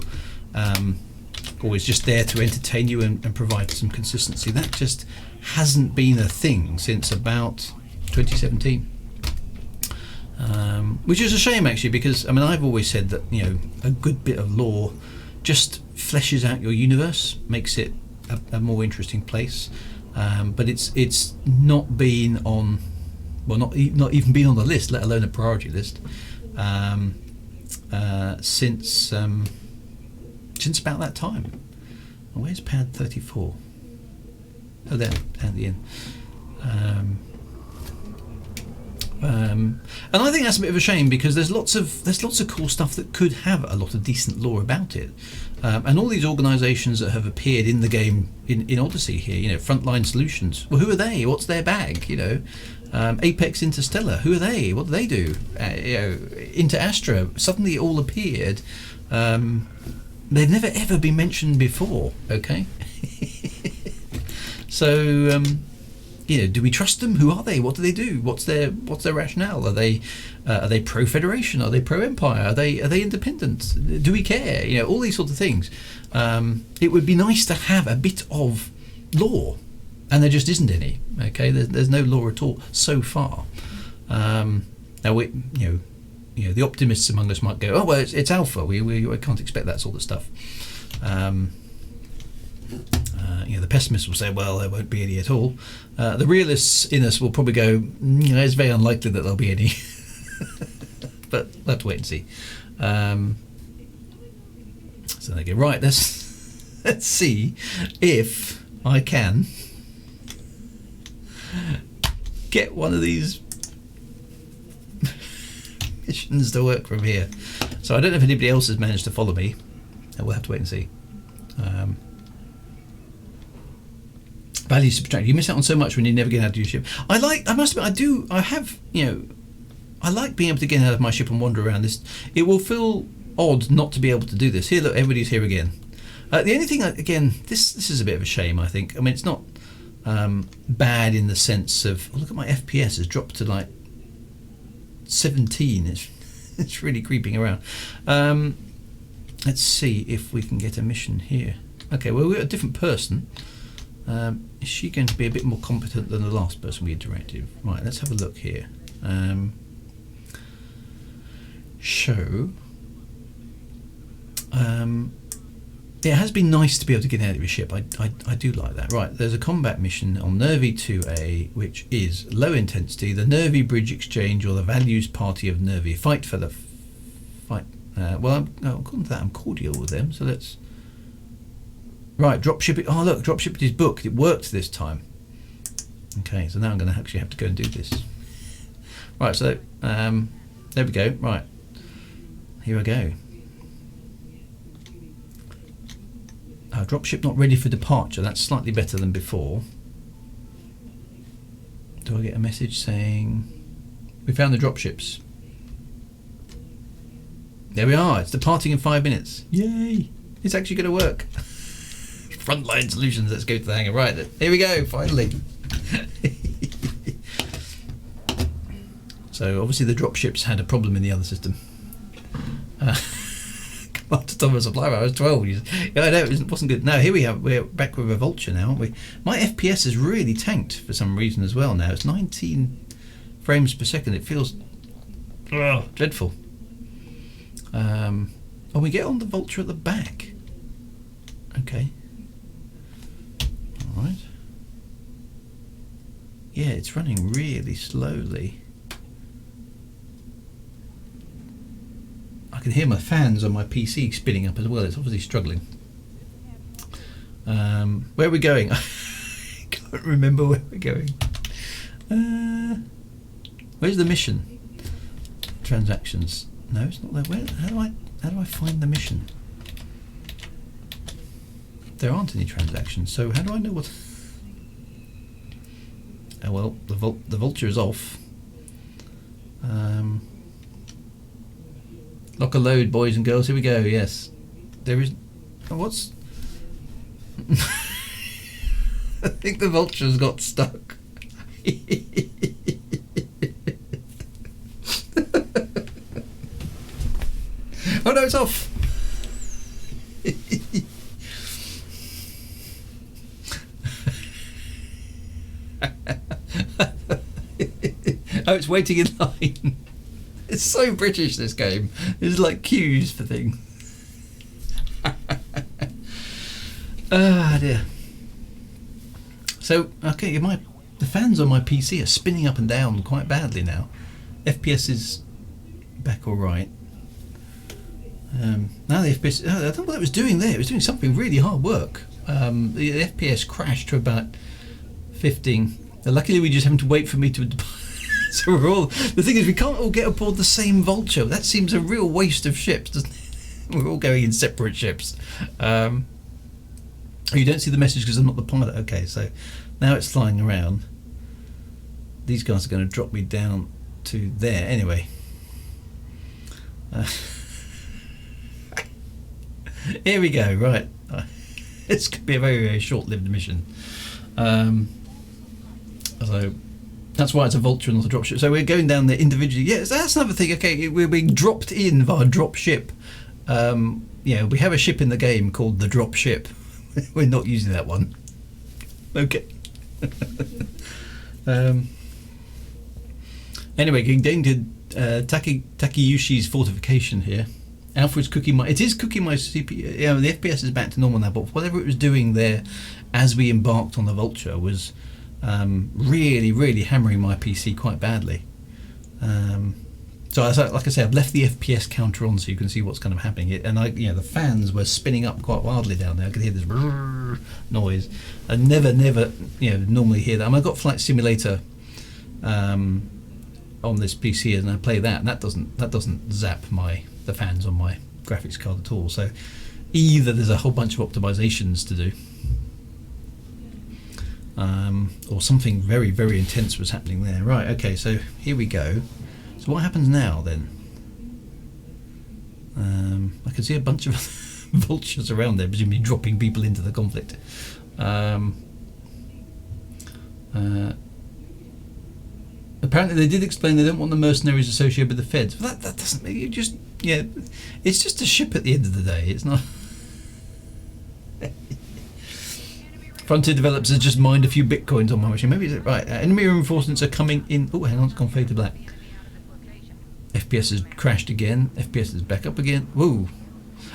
is just there to entertain you and provide some consistency. That just hasn't been a thing since about 2017, which is a shame actually, because I mean I've always said that a good bit of lore just fleshes out your universe, makes it a more interesting place. But it's not been on, well, not even been on the list, let alone a priority list, since about that time. Where's pad 34? Oh, there, at the end. And I think that's a bit of a shame, because there's lots of cool stuff that could have a lot of decent lore about it. And all these organisations that have appeared in the game in Odyssey here, Frontline Solutions. Well, who are they? What's their bag? Apex Interstellar. Who are they? What do they do? Inter Astra suddenly all appeared. They've never ever been mentioned before. Okay. So, do we trust them? Who are they? What do they do? What's their rationale? Are they pro-federation? Are they pro-empire? Are they independent? Do we care? All these sorts of things. It would be nice to have a bit of law, and there just isn't any. Okay, there's no law at all so far. Now the optimists among us might go, oh well, it's alpha. We can't expect that sort of stuff. The pessimists will say, well, there won't be any at all. The realists in us will probably go, it's very unlikely that there'll be any. But we'll have to wait and see. So they go, right, let's see if I can get one of these missions to work from here. So I don't know if anybody else has managed to follow me. We'll have to wait and see. Value subtract. You miss out on so much when you never get out of your ship. I must admit, I like being able to get out of my ship and wander around this. It will feel odd not to be able to do this. Here, look, everybody's here again. The only thing, again, this is a bit of a shame, I think. I mean, it's not bad in the sense of, look at my FPS has dropped to like 17. It's really creeping around. Let's see if we can get a mission here. Okay, well, we're a different person. Is she going to be a bit more competent than the last person we interacted with? Right, let's have a look here. Show. It has been nice to be able to get out of your ship. I do like that. Right, there's a combat mission on Nervy 2A, which is low intensity, the Nervy Bridge Exchange or the Values Party of Nervy. Fight for the fight. According to that, I'm cordial with them, so let's... Right, dropship. Oh, look, dropship is booked. It worked this time. Okay, so now I'm going to actually have to go and do this. Right, so there we go. Right, here I go. Dropship not ready for departure. That's slightly better than before. Do I get a message saying we found the dropships? There we are. It's departing in 5 minutes. Yay! It's actually going to work. Frontline Solutions. Let's go to the hangar. Right, here we go. Finally. So obviously the dropships had a problem in the other system. Commander Thomas of Live, I was 12. Yeah, I know it wasn't good. No, here we are. We're back with a vulture now, aren't we? My FPS has really tanked for some reason as well now. It's 19 frames per second. It feels dreadful. We get on the vulture at the back. Okay. All right. Yeah, it's running really slowly. I can hear my fans on my PC spinning up as well. It's obviously struggling. Where are we going? I can't remember where we're going. Where's the mission? Transactions. No, it's not there. How do I find the mission? There aren't any transactions, so how do I know what? Oh well, the vulture is off. Lock a load, boys and girls. Here we go. Yes, there is. Oh, what's? I think the vulture's got stuck. Oh no, it's off. Oh, it's waiting in line. It's so British, this game. There's like queues for things. Ah, dear. So, okay, the fans on my PC are spinning up and down quite badly now. FPS is back all right. Now the FPS... I don't know what it was doing there. It was doing something really hard work. The FPS crashed to about 15. Luckily, we just having to wait for me to... So we're all... The thing is, we can't all get aboard the same vulture. That seems a real waste of ships, doesn't it? We're all going in separate ships. You don't see the message because I'm not the pilot. Okay, so now it's flying around. These guys are going to drop me down to there. Anyway. Here we go. Right. It's going to be a very, very short-lived mission. So that's why it's a vulture and not a dropship. So we're going down there individually. Yes, that's another thing. Okay, we're being dropped in via dropship. Yeah, we have a ship in the game called the dropship. We're not using that one. Okay. Anyway, going down to Takeyushi's fortification here. Alpha is cooking my. It is cooking my CPU. Yeah, the FPS is back to normal now, but whatever it was doing there as we embarked on the Vulture was really, really hammering my PC quite badly. So, like I said, I've left the FPS counter on so you can see what's kind of happening. And the fans were spinning up quite wildly down there. I could hear this noise. I never, normally hear that. I mean, I've got Flight Simulator on this PC, and I play that, and that doesn't zap the fans on my graphics card at all. So either there's a whole bunch of optimizations to do, or something very, very intense was happening there. Right, okay, so here we go. So what happens now then? I can see a bunch of vultures around there, presumably dropping people into the conflict. Apparently they did explain they don't want the mercenaries associated with the feds. But that doesn't make it just, it's just a ship at the end of the day. It's not. Frontier developers have just mined a few bitcoins on my machine. Maybe it's right. Enemy reinforcements are coming in. Oh, hang on, it's gone fade to black. FPS has crashed again. FPS is back up again. Whoa.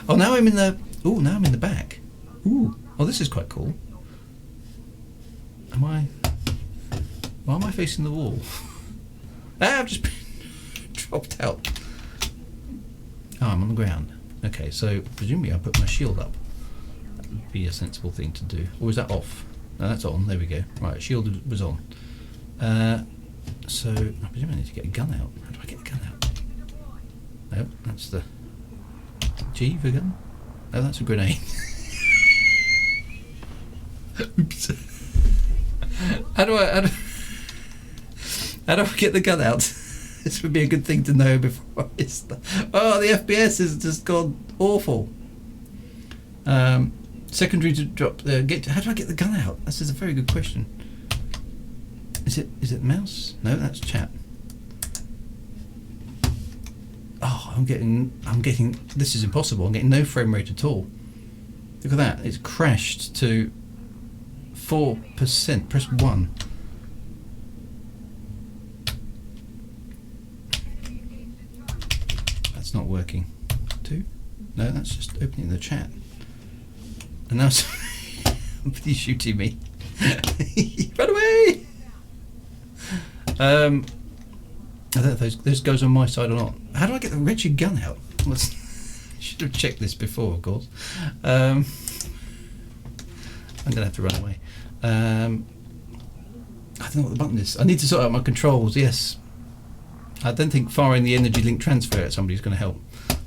Oh, now I'm in the. Oh, now I'm in the back. Ooh. Oh, this is quite cool. Why am I facing the wall? I've just been dropped out. Oh, I'm on the ground. Okay, so presumably I put my shield up. That would be a sensible thing to do. Or is that off? No, that's on. There we go. Right, shield was on. So I presume I need to get a gun out. How do I get the gun out? No, that's the G for gun. Oh, that's a grenade. Oops. How do I get the gun out? This would be a good thing to know before I start. Oh, the FPS has just gone awful. Secondary to drop. How do I get the gun out? This is a very good question. Is it mouse? No, that's chat. Oh, I'm getting. This is impossible. I'm getting no frame rate at all. Look at that. It's crashed to 4%. Press 1. That's not working. 2? No, that's just opening the chat. And now somebody's shooting me. Run away! I don't know if those goes on my side or not. How do I get the wretched gun out? Should have checked this before, of course. I'm going to have to run away. I don't know what the button is. I need to sort out my controls, yes. I don't think firing the energy link transfer at somebody is going to help.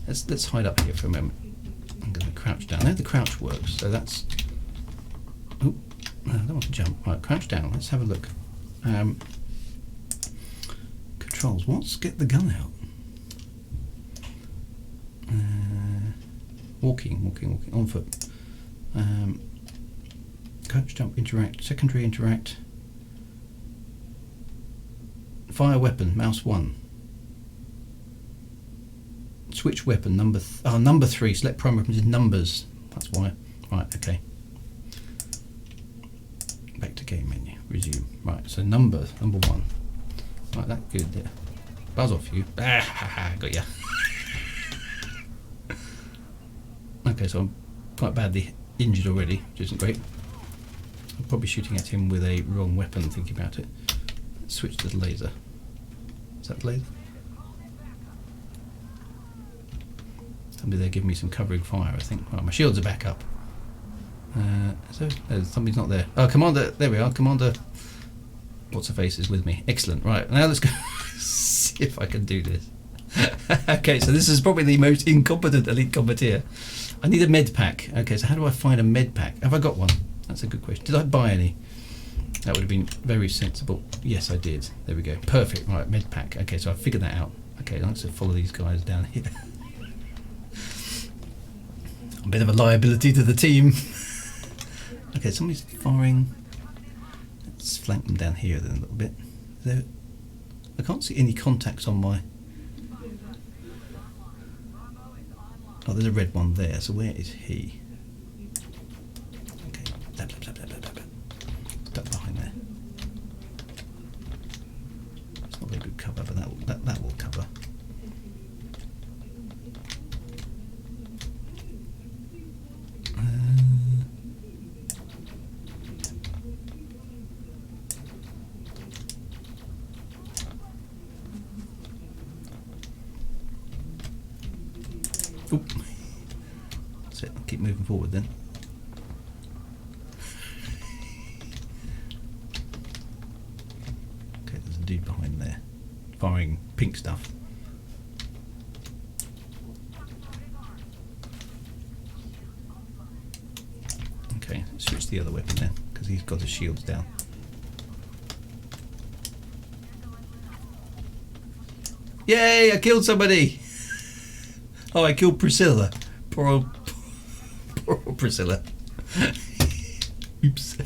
Let's hide up here for a moment. I'm going to crouch down. Now the crouch works, so that's... Oh, I don't want to jump. Right, crouch down. Let's have a look. Controls. Let's get the gun out. Walking. On foot. Crouch, jump, interact. Secondary, interact. Fire weapon, mouse 1. Switch weapon, number 3. Select prime weapons in numbers. That's why. Right, okay. Back to game menu. Resume. Right, so number 1. Right, that's good. Yeah. Buzz off you. Got ya. Okay, so I'm quite badly injured already, which isn't great. I'm probably shooting at him with a wrong weapon, thinking about it. Let's switch to the laser. Is that the laser? Somebody there giving me some covering fire, I think. Right, my shields are back up. Somebody's not there. Oh, Commander, there we are. Commander, what's her face is with me. Excellent. Right, now let's go see if I can do this. Okay, so this is probably the most incompetent elite combateer. I need a med pack. Okay, so how do I find a med pack? Have I got one? That's a good question. Did I buy any? That would have been very sensible. Yes, I did. There we go. Perfect. Right, med pack. Okay, so I figured that out. Okay, let's follow these guys down here. A bit of a liability to the team. Okay, somebody's firing. Let's flank them down here then a little bit. There, I can't see any contacts on my... Oh, there's a red one there, so where is he? Okay, stuck behind there. It's not very good cover, but that will cover. Oop. That's it, keep moving forward then. Okay, there's a dude behind there, firing pink stuff. Okay, switch the other weapon then, because he's got his shields down. Yay, I killed somebody! Oh, I killed Priscilla. Poor old Priscilla. Oops.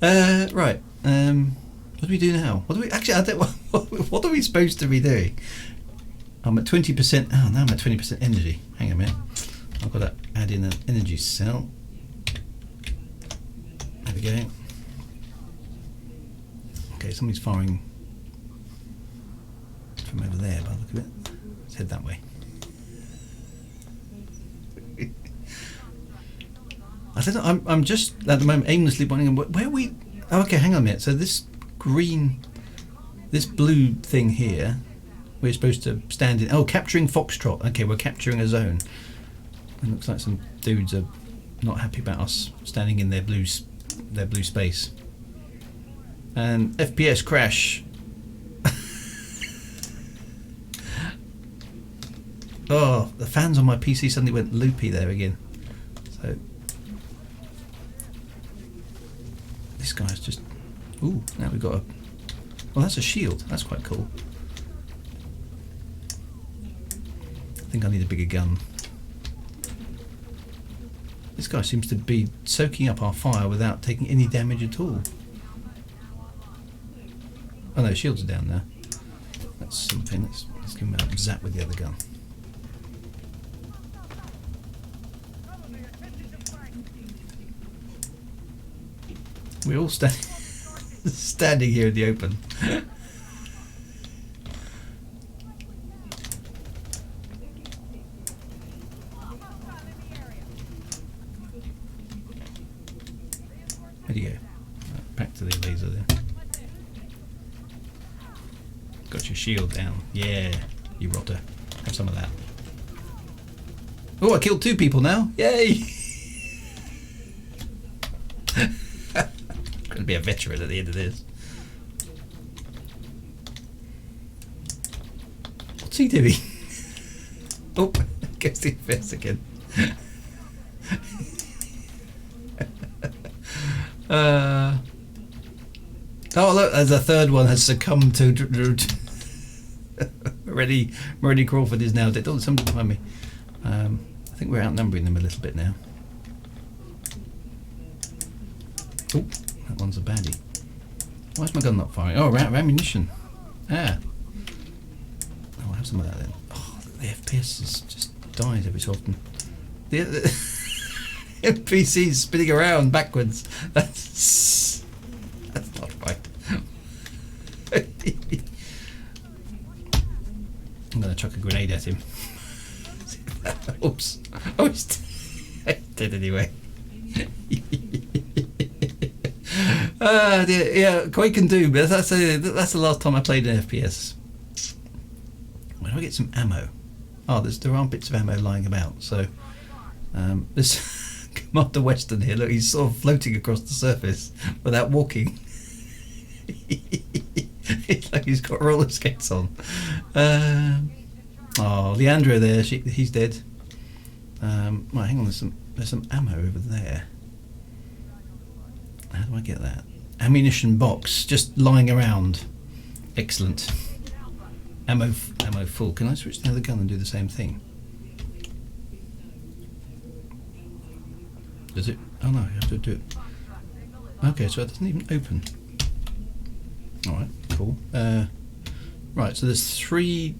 Right. What do we do now? What do we actually? I don't, what are we supposed to be doing? I'm at 20%. Oh, now I'm at 20% energy. Hang on a minute. I've got to add in an energy cell. There we go. Okay, somebody's firing from over there by the look of it. Let's head that way. I don't know, I'm just at the moment aimlessly wondering where we... Oh, okay, hang on a minute. So this green, this blue thing here, we're supposed to stand in... Oh, capturing Foxtrot. Okay, we're capturing a zone. It looks like some dudes are not happy about us standing in their blue space. And FPS crash. Oh, the fans on my PC suddenly went loopy there again. So this guy's just... Ooh, now we've got a... Well, that's a shield. That's quite cool. I think I need a bigger gun. This guy seems to be soaking up our fire without taking any damage at all. Oh no, shields are down there. That's something. Let's give him a zap with the other gun. We're all standing here in the open. Where'd you go? Back to the laser there. Got your shield down. Yeah, you rotter. Have some of that. Oh, I killed 2 people now. Yay! Going to be a veteran at the end of this. What's he doing? Oh, gets the face again. Oh look, there's a third one has succumbed to. Already Crawford is now dead. Oh, somebody behind me. I think we're outnumbering them a little bit now. Oh, that one's a baddie. Why is my gun not firing? Oh, ammunition. Ah. Oh, I'll have some of that then. Oh, the FPS just dies every so often. The NPC's spinning around backwards. That's not right. I'm going to chuck a grenade at him. Oops. Oh, he's dead anyway. Yeah, Quake and Doom. That's the last time I played an FPS. Where do I get some ammo? Oh, there aren't bits of ammo lying about. So this Commander Western here, look, he's sort of floating across the surface without walking. It's like he's got roller skates on. Oh, Leandro there, he's dead. Right, hang on, there's some ammo over there. How do I get that? Ammunition box, just lying around. Excellent. Ammo full. Can I switch the other gun and do the same thing? Does it? Oh no, you have to do it. Okay, so it doesn't even open. Alright, cool. Right, so there's 3...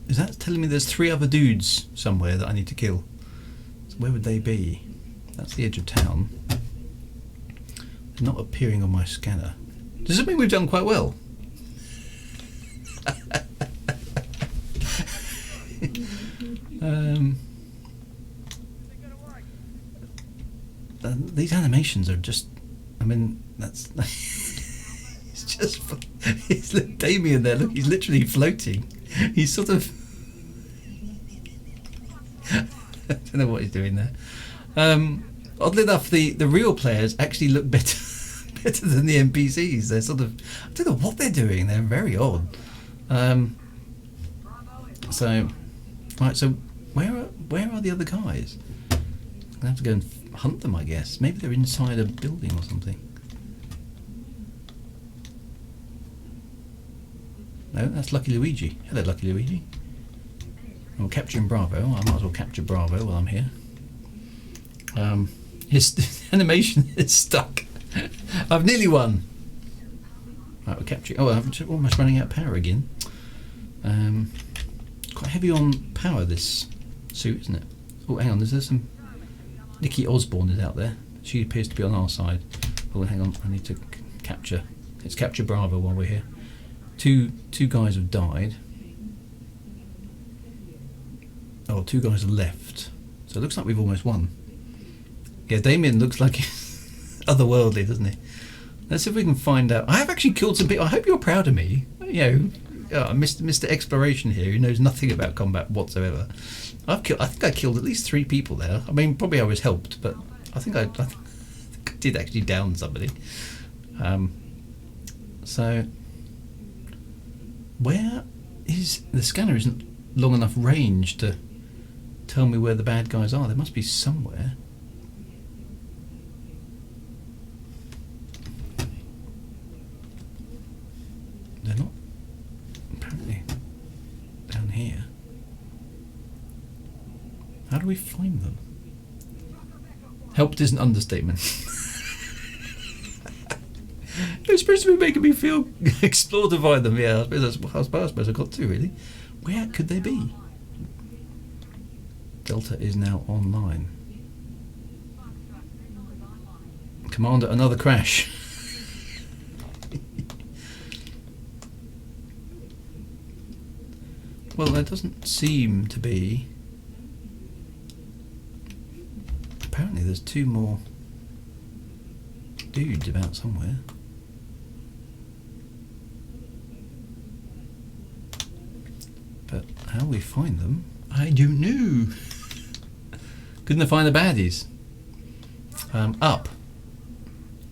Is that telling me there's 3 other dudes somewhere that I need to kill? So where would they be? That's the edge of town. They're not appearing on my scanner. Does it mean we've done quite well? These animations are just... I mean, that's... it's just... It's Damien there, look, he's literally floating. He's sort of... I don't know what he's doing there. Oddly enough, the real players actually look better than the NPCs. They're sort of... I don't know what they're doing. They're very odd. So... Right, so where are the other guys? I'm going to have to go and hunt them, I guess. Maybe they're inside a building or something. No, that's Lucky Luigi. Hello, Lucky Luigi. I'm capturing Bravo. I might as well capture Bravo while I'm here. His animation is stuck. I've nearly won. Right, we're capturing... Oh, I'm almost running out of power again. Quite heavy on power, this suit, isn't it? Oh, hang on, is there some... Nikki Osborne is out there. She appears to be on our side. Oh, hang on, I need to capture... Let's capture Bravo while we're here. Two guys have died. Oh, 2 guys are left. So it looks like we've almost won. Yeah, Damien looks like otherworldly, doesn't he? Let's see if we can find out. I have actually killed some people. I hope you're proud of me. You know, Mr. Exploration here, who knows nothing about combat whatsoever. I think I killed at least 3 people there. I mean, probably I was helped, but I think I did actually down somebody. So, where is... The scanner isn't long enough range to tell me where the bad guys are. There must be somewhere. They're not apparently down here. How do we find them? Helped is an understatement. It's supposed to be making me feel explore to find them. Yeah, I suppose that's I suppose I got to, really. Where could they be? Delta is now online. Commander, another crash. Well, there doesn't seem to be. Apparently there's 2 more dudes about somewhere. But how we find them, I don't know. Couldn't I find the baddies? Up.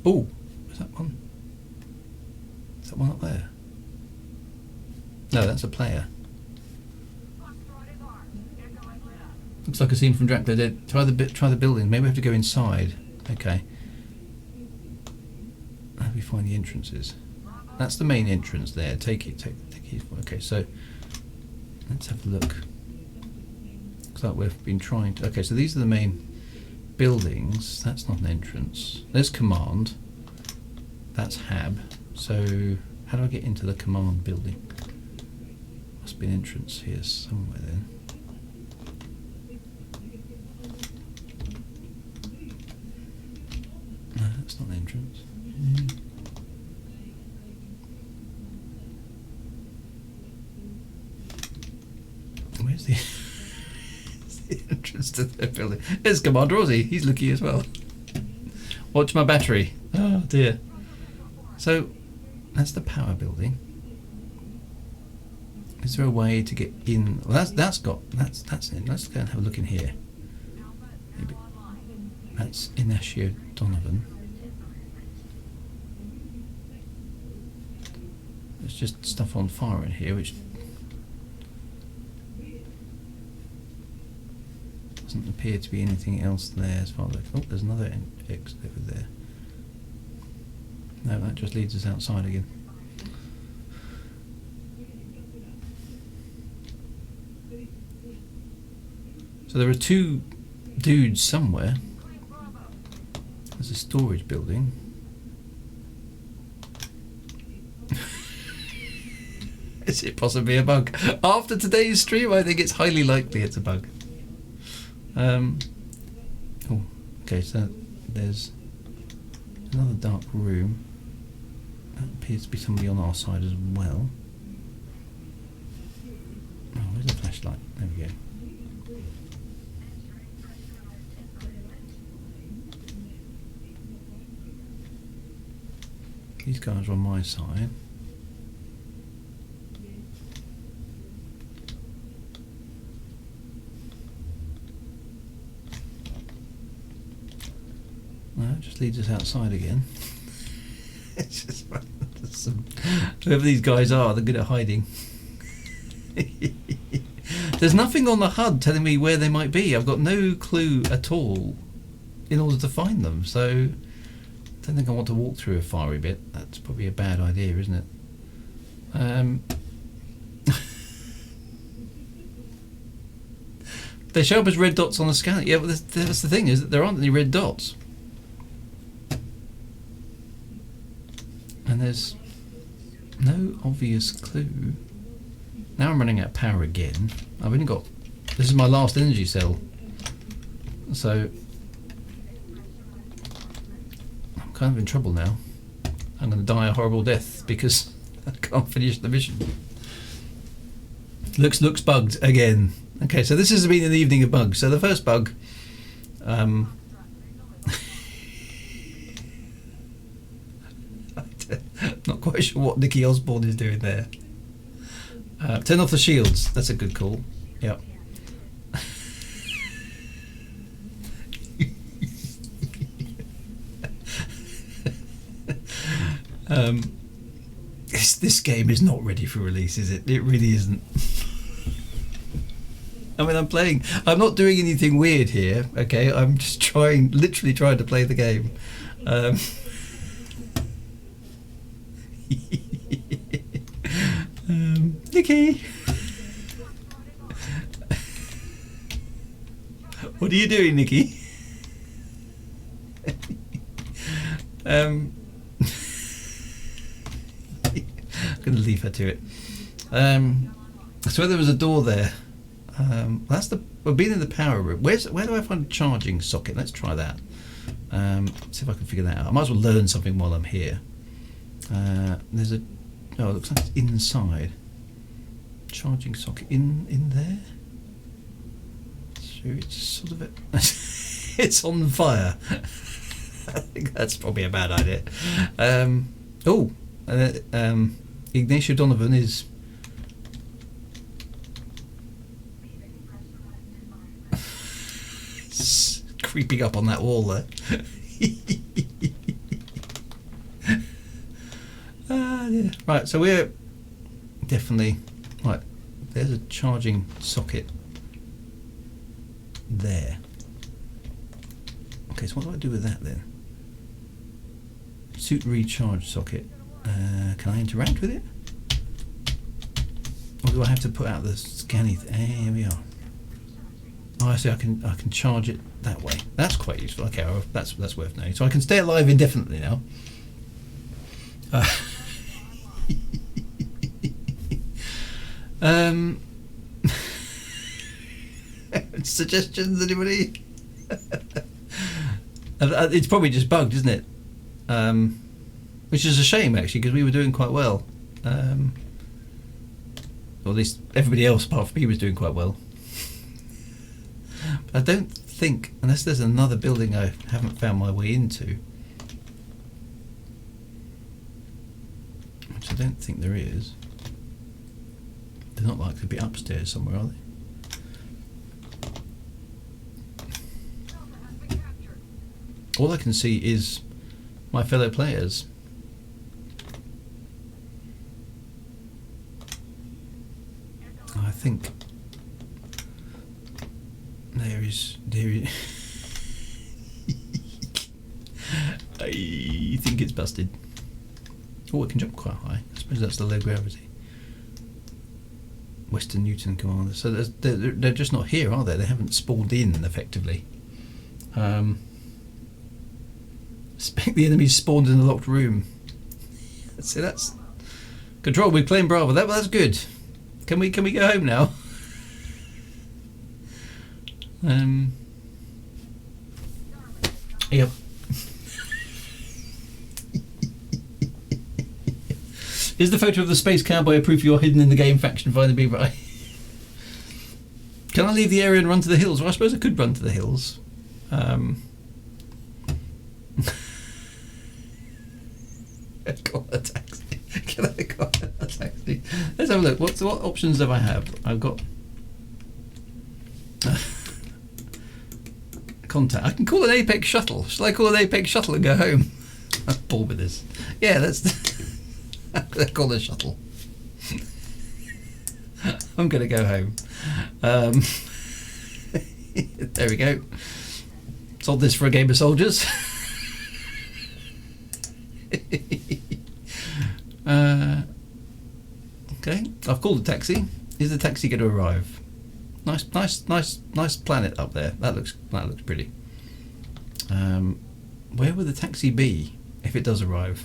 Oh, is that one? Is that one up there? No, that's a player. Looks like a scene from Dracula Dead. Try the building. Maybe we have to go inside. Okay. How do we find the entrances? That's the main entrance there. Take it. Okay, so let's have a look. Looks like we've been trying to... Okay, so these are the main buildings. That's not an entrance. There's command. That's hab. So how do I get into the command building? Must be an entrance here somewhere then. No, that's not an entrance. Where's the... the entrance to the building? There's Commander Aussie. He's looking as well. Watch my battery. Oh dear. So that's the power building. Is there a way to get in? Well, that's it. Let's go and have a look in here. Maybe that's Ignacio Donovan. There's just stuff on fire in here, which doesn't appear to be anything else there as far as... Oh, there's another exit over there. No, that just leads us outside again. So there are 2 dudes somewhere. There's a storage building. Is it possibly a bug? After today's stream, I think it's highly likely it's a bug. Oh, okay, so there's another dark room. That appears to be somebody on our side as well. Oh, where's the flashlight? There we go. These guys are on my side. No, it just leads us outside again. It's just whoever these guys are, they're good at hiding. There's nothing on the HUD telling me where they might be. I've got no clue at all in order to find them, so I don't think I want to walk through a fiery bit. That's probably a bad idea, isn't it? They show up as red dots on the scanner. Yeah, but that's the thing, is that there aren't any red dots. And there's no obvious clue. Now I'm running out of power again. I've only got... This is my last energy cell. So... I'm kind of in trouble now. I'm going to die a horrible death because I can't finish the mission. Looks bugged again. Okay, so this has been an evening of bugs. So the first bug... not quite sure what Nicky Osborne is doing there. Turn off the shields. That's a good call. Yep. This game is not ready for release, is it? It really isn't. I mean, I'm not doing anything weird here, okay? I'm just literally trying to play the game. Nicky! What are you doing, Nicky? I'm going to leave her to it. So there was a door there. We've been in the power room. Where do I find a charging socket? Let's try that. See if I can figure that out. I might as well learn something while I'm here. There's a... Oh, it looks like it's inside. Charging socket in there? So it's sort of... it's on fire. I think that's probably a bad idea. Ignacio Donovan is... creeping up on that wall there. Yeah. Right, so we're definitely... Right, there's a charging socket there. Okay, so what do I do with that then? Suit recharge socket. Can I interact with it? Or do I have to put out the scanny... Here we are. Oh, I see. I can charge it that way. That's quite useful. Okay, well, that's worth knowing. So I can stay alive indefinitely now. Suggestions, anybody? It's probably just bugged, isn't it? Which is a shame, actually, because we were doing quite well. Or at least everybody else apart from me was doing quite well. But I don't think, unless there's another building I haven't found my way into, which I don't think there is. They're not likely to be upstairs somewhere, are they? All I can see is my fellow players. I think there is I think it's busted. Oh, it can jump quite high. I suppose that's the low gravity. Western Newton Commander. So they're just not here, are they? They haven't spawned in effectively. The enemy's spawned in the locked room. See, that's Control, we claim Bravo. That's good. Can we go home now? Yep. Is the photo of the space cowboy a proof you're hidden in the game faction? Find the beaver. Can I leave the area and run to the hills? Well, I suppose I could run to the hills. Call a taxi. Can I call a taxi? Let's have a look. What options do I have? I've got contact. I can call an Apex shuttle. Shall I call an Apex shuttle and go home? I'm bored with this. Yeah, let's call a shuttle. I'm gonna go home. There we go. Sold this for a game of soldiers. Okay, I've called a taxi. Is the taxi going to arrive? Nice planet up there. That looks pretty. Where would the taxi be if it does arrive?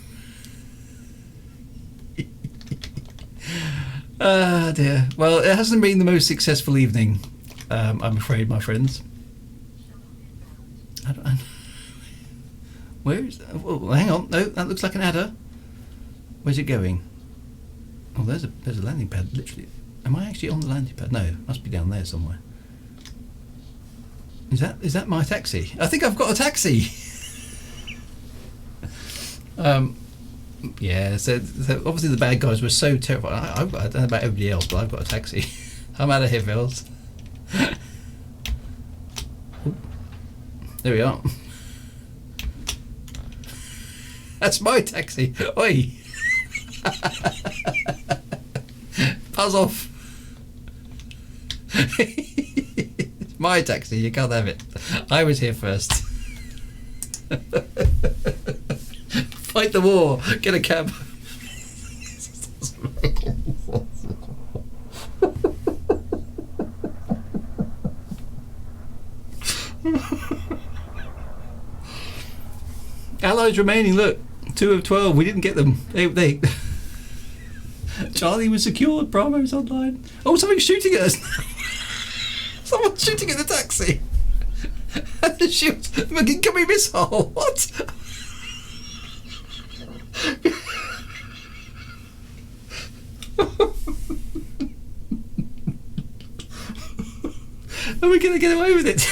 Ah dear. Well, it hasn't been the most successful evening, I'm afraid, my friends. Where is? Oh, hang on. No, that looks like an adder. Where's it going? Oh, there's a landing pad. Literally. Am I actually on the landing pad? No, it must be down there somewhere. Is that my taxi? I think I've got a taxi. Yeah. So obviously the bad guys were so terrible. I don't know about everybody else, but I've got a taxi. I'm out of here, fellas. There we are. That's my taxi. Oi! Buzz off. It's my taxi. You can't have it. I was here first. Fight the war. Get a cab. Allies remaining. Look, 2 of 12. We didn't get them. They Charlie was secured. Bravo's online. Oh, something's shooting at us. Someone's shooting at the taxi. And the ship's fucking incoming missile. What? Are we going to get away with it?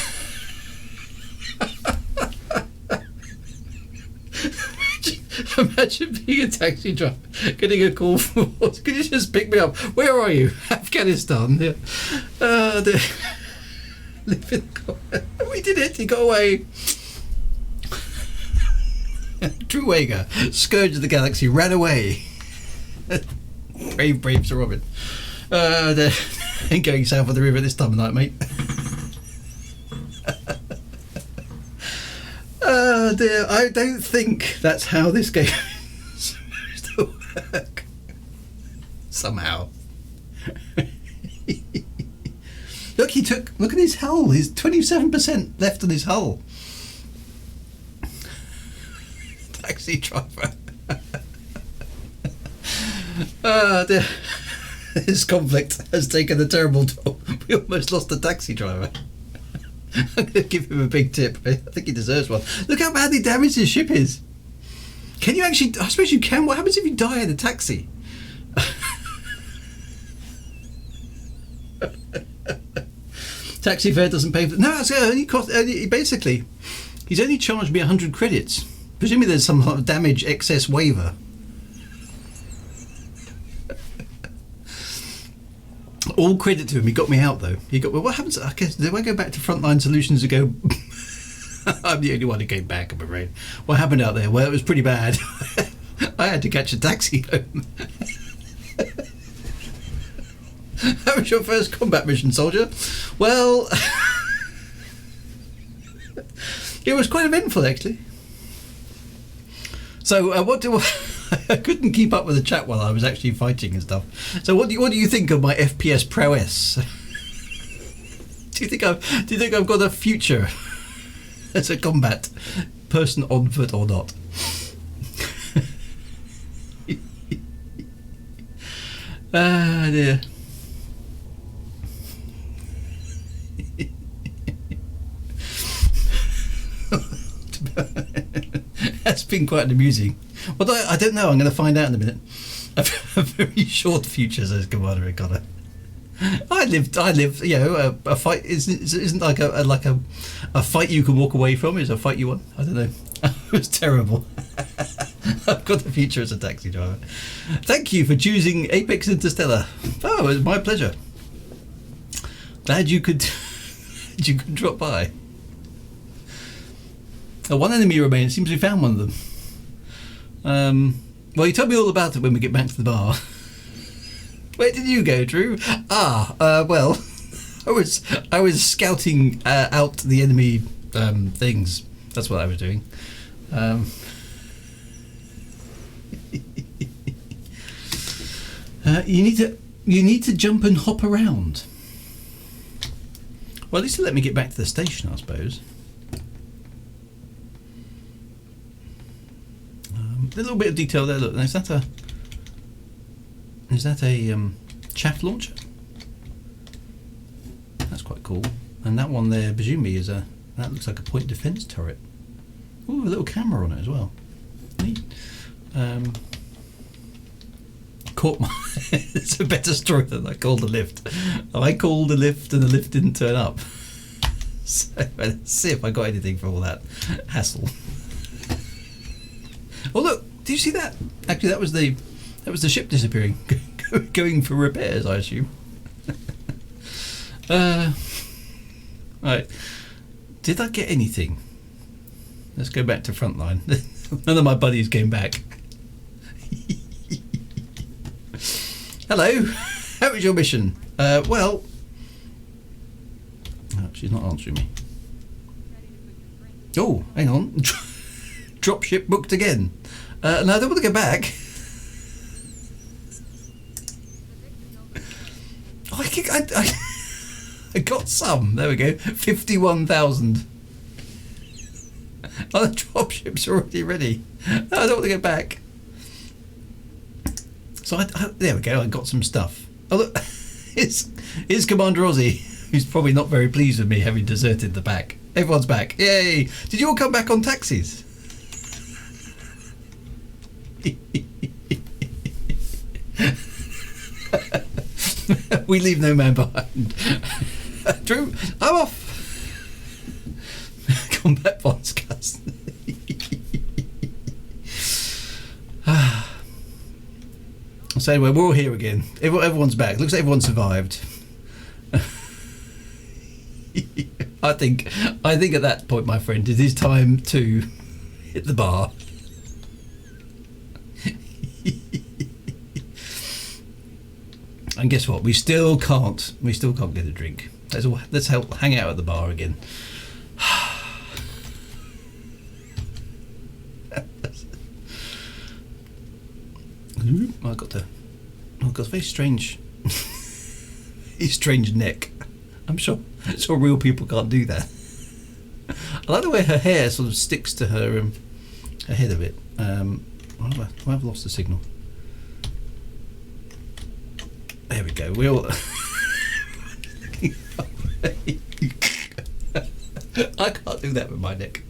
Imagine being a taxi driver, getting a call from. Could you just pick me up? Where are you? Afghanistan. Yeah. We did it. He got away. True Wager, Scourge of the Galaxy, ran away. Brave Sir Robin. Ain't going south of the river this time of night, mate. Oh dear, I don't think that's how this game is supposed to work. Somehow. Look at his hull, he's 27% left on his hull. Taxi driver. Oh dear. This conflict has taken a terrible toll. We almost lost the taxi driver. I'm going to give him a big tip. I think he deserves one. Look how badly damaged his ship is. Can you actually... I suppose you can. What happens if you die in a taxi? Taxi fare doesn't pay for... No, it's only cost... basically, he's only charged me 100 credits. Presumably there's some sort of damage excess waiver. All credit to him. He got me out though. He got. Well, what happens? I guess do I go back to Frontline Solutions and go? I'm the only one who came back. I'm afraid. What happened out there? Well, it was pretty bad. I had to catch a taxi home. That was your first combat mission, soldier. Well, it was quite eventful actually. So what do I couldn't keep up with the chat while I was actually fighting and stuff. So what do you think of my FPS prowess? Do you think I've got a future as a combat person on foot or not? Ah, dear. That's been quite amusing. Well, I don't know. I'm going to find out in a minute. A very short future, says Commander O'Connor. I live. You know, a fight isn't like a fight you can walk away from. It's a fight you want. I don't know. It was terrible. I've got the future as a taxi driver. Thank you for choosing Apex Interstellar. Oh, it was my pleasure. Glad you could drop by. One enemy remains. Seems we found one of them. Well, you told me all about it when we get back to the bar. Where did you go, Drew? Well, I was scouting out the enemy things. That's what I was doing. You need to jump and hop around. Well, at least let me get back to the station, I suppose. A little bit of detail there. Look, is that a chaff launcher? That's quite cool. And that one there, presumably, that looks like a point defense turret. Ooh, a little camera on it as well. Neat. Caught my. It's a better story than I called the lift. I called the lift and the lift didn't turn up. So let's see if I got anything for all that hassle. Oh look! Did you see that? Actually, that was the ship disappearing, going for repairs, I assume. Right. Did I get anything? Let's go back to Frontline. None of my buddies came back. Hello. How was your mission? Well. Oh, she's not answering me. Oh, hang on. Dropship booked again. No, I don't want to go back. I got some. There we go. 51,000. Oh, the dropship's already ready. No, I don't want to go back. So there we go. I got some stuff. Oh look, here's Commander Aussie, who's probably not very pleased with me having deserted the pack. Everyone's back. Yay! Did you all come back on taxis? We leave no man behind. Drew, I'm off. Combat podcast. So anyway, we're all here again. Everyone's back. Looks like everyone survived. I think at that point, my friend, it is time to hit the bar. And guess what? We still can't get a drink. Let's hang out at the bar again. I've got a very strange neck. I'm sure real people can't do that. I like the way her hair sort of sticks to her head a bit. I've lost the signal. There we go. We all. I can't do that with my neck.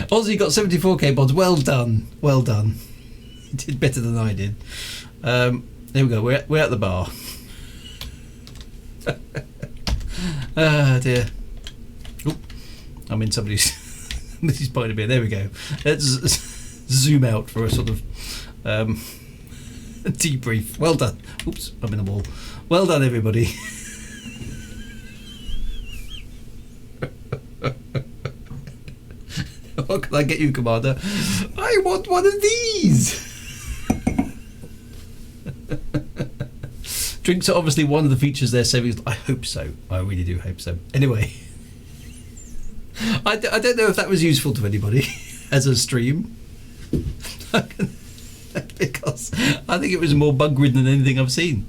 Aussie got 74k bonds. Well done. Well done. You did better than I did. There we go. We're at the bar. Ah dear. Oh, I'm in somebody's pint of beer. There we go. Let's zoom out for a sort of debrief. Well done. Oops, I'm in the wall. Well done, everybody. What can I get you, Commander? I want one of these. Drinks are obviously one of the features they're saving. I hope so. I really do hope so. Anyway, I don't know if that was useful to anybody as a stream. Because I think it was more bug-ridden than anything I've seen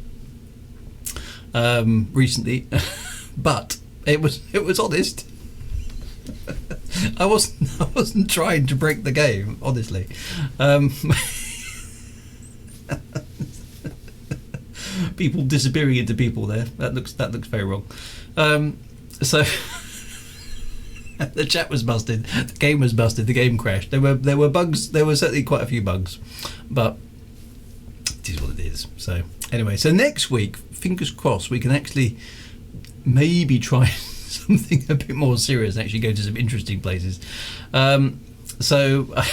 recently. But it was honest. I wasn't trying to break the game, honestly. people disappearing into people there. That looks very wrong. So the chat was busted, the game was busted, the game crashed. There were bugs. There were certainly quite a few bugs, but it is what it is. So anyway, so next week, fingers crossed, we can actually maybe try something a bit more serious and actually go to some interesting places. So I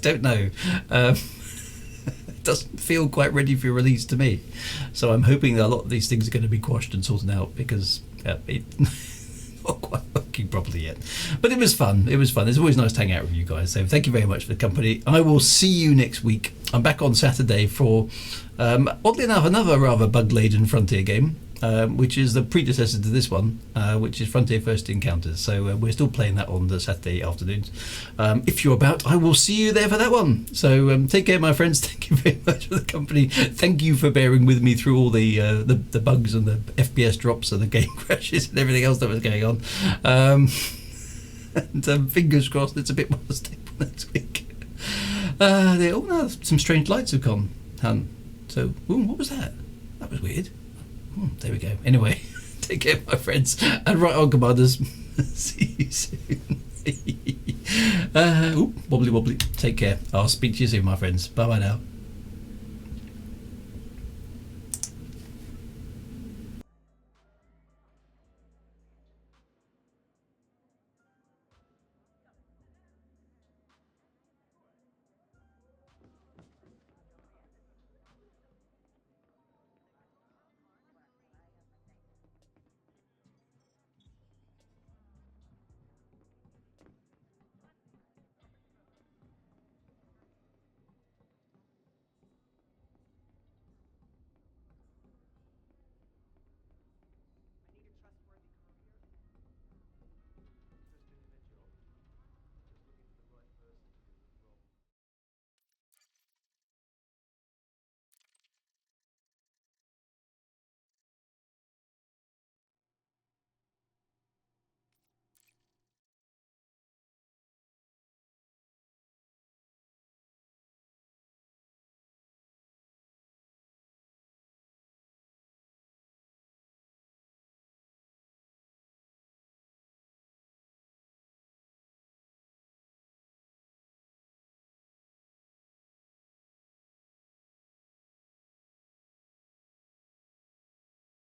don't know. It doesn't feel quite ready for release to me. So I'm hoping that a lot of these things are going to be quashed and sorted out, because it's not quite working properly yet. But it was fun. It was fun. It's always nice to hang out with you guys. So thank you very much for the company. I will see you next week. I'm back on Saturday for, oddly enough, another rather bug-laden Frontier game. Which is the predecessor to this one, which is Frontier First Encounters. So we're still playing that on the Saturday afternoons. If you're about, I will see you there for that one. So take care, my friends. Thank you very much for the company. Thank you for bearing with me through all the bugs and the FPS drops and the game crashes and everything else that was going on. And fingers crossed it's a bit more stable next week. No, some strange lights have gone. So, what was that? That was weird. There we go. Anyway, take care, my friends, and right on, commanders. See you soon. Wobbly wobbly. Take care. I'll speak to you soon, my friends. Bye bye now.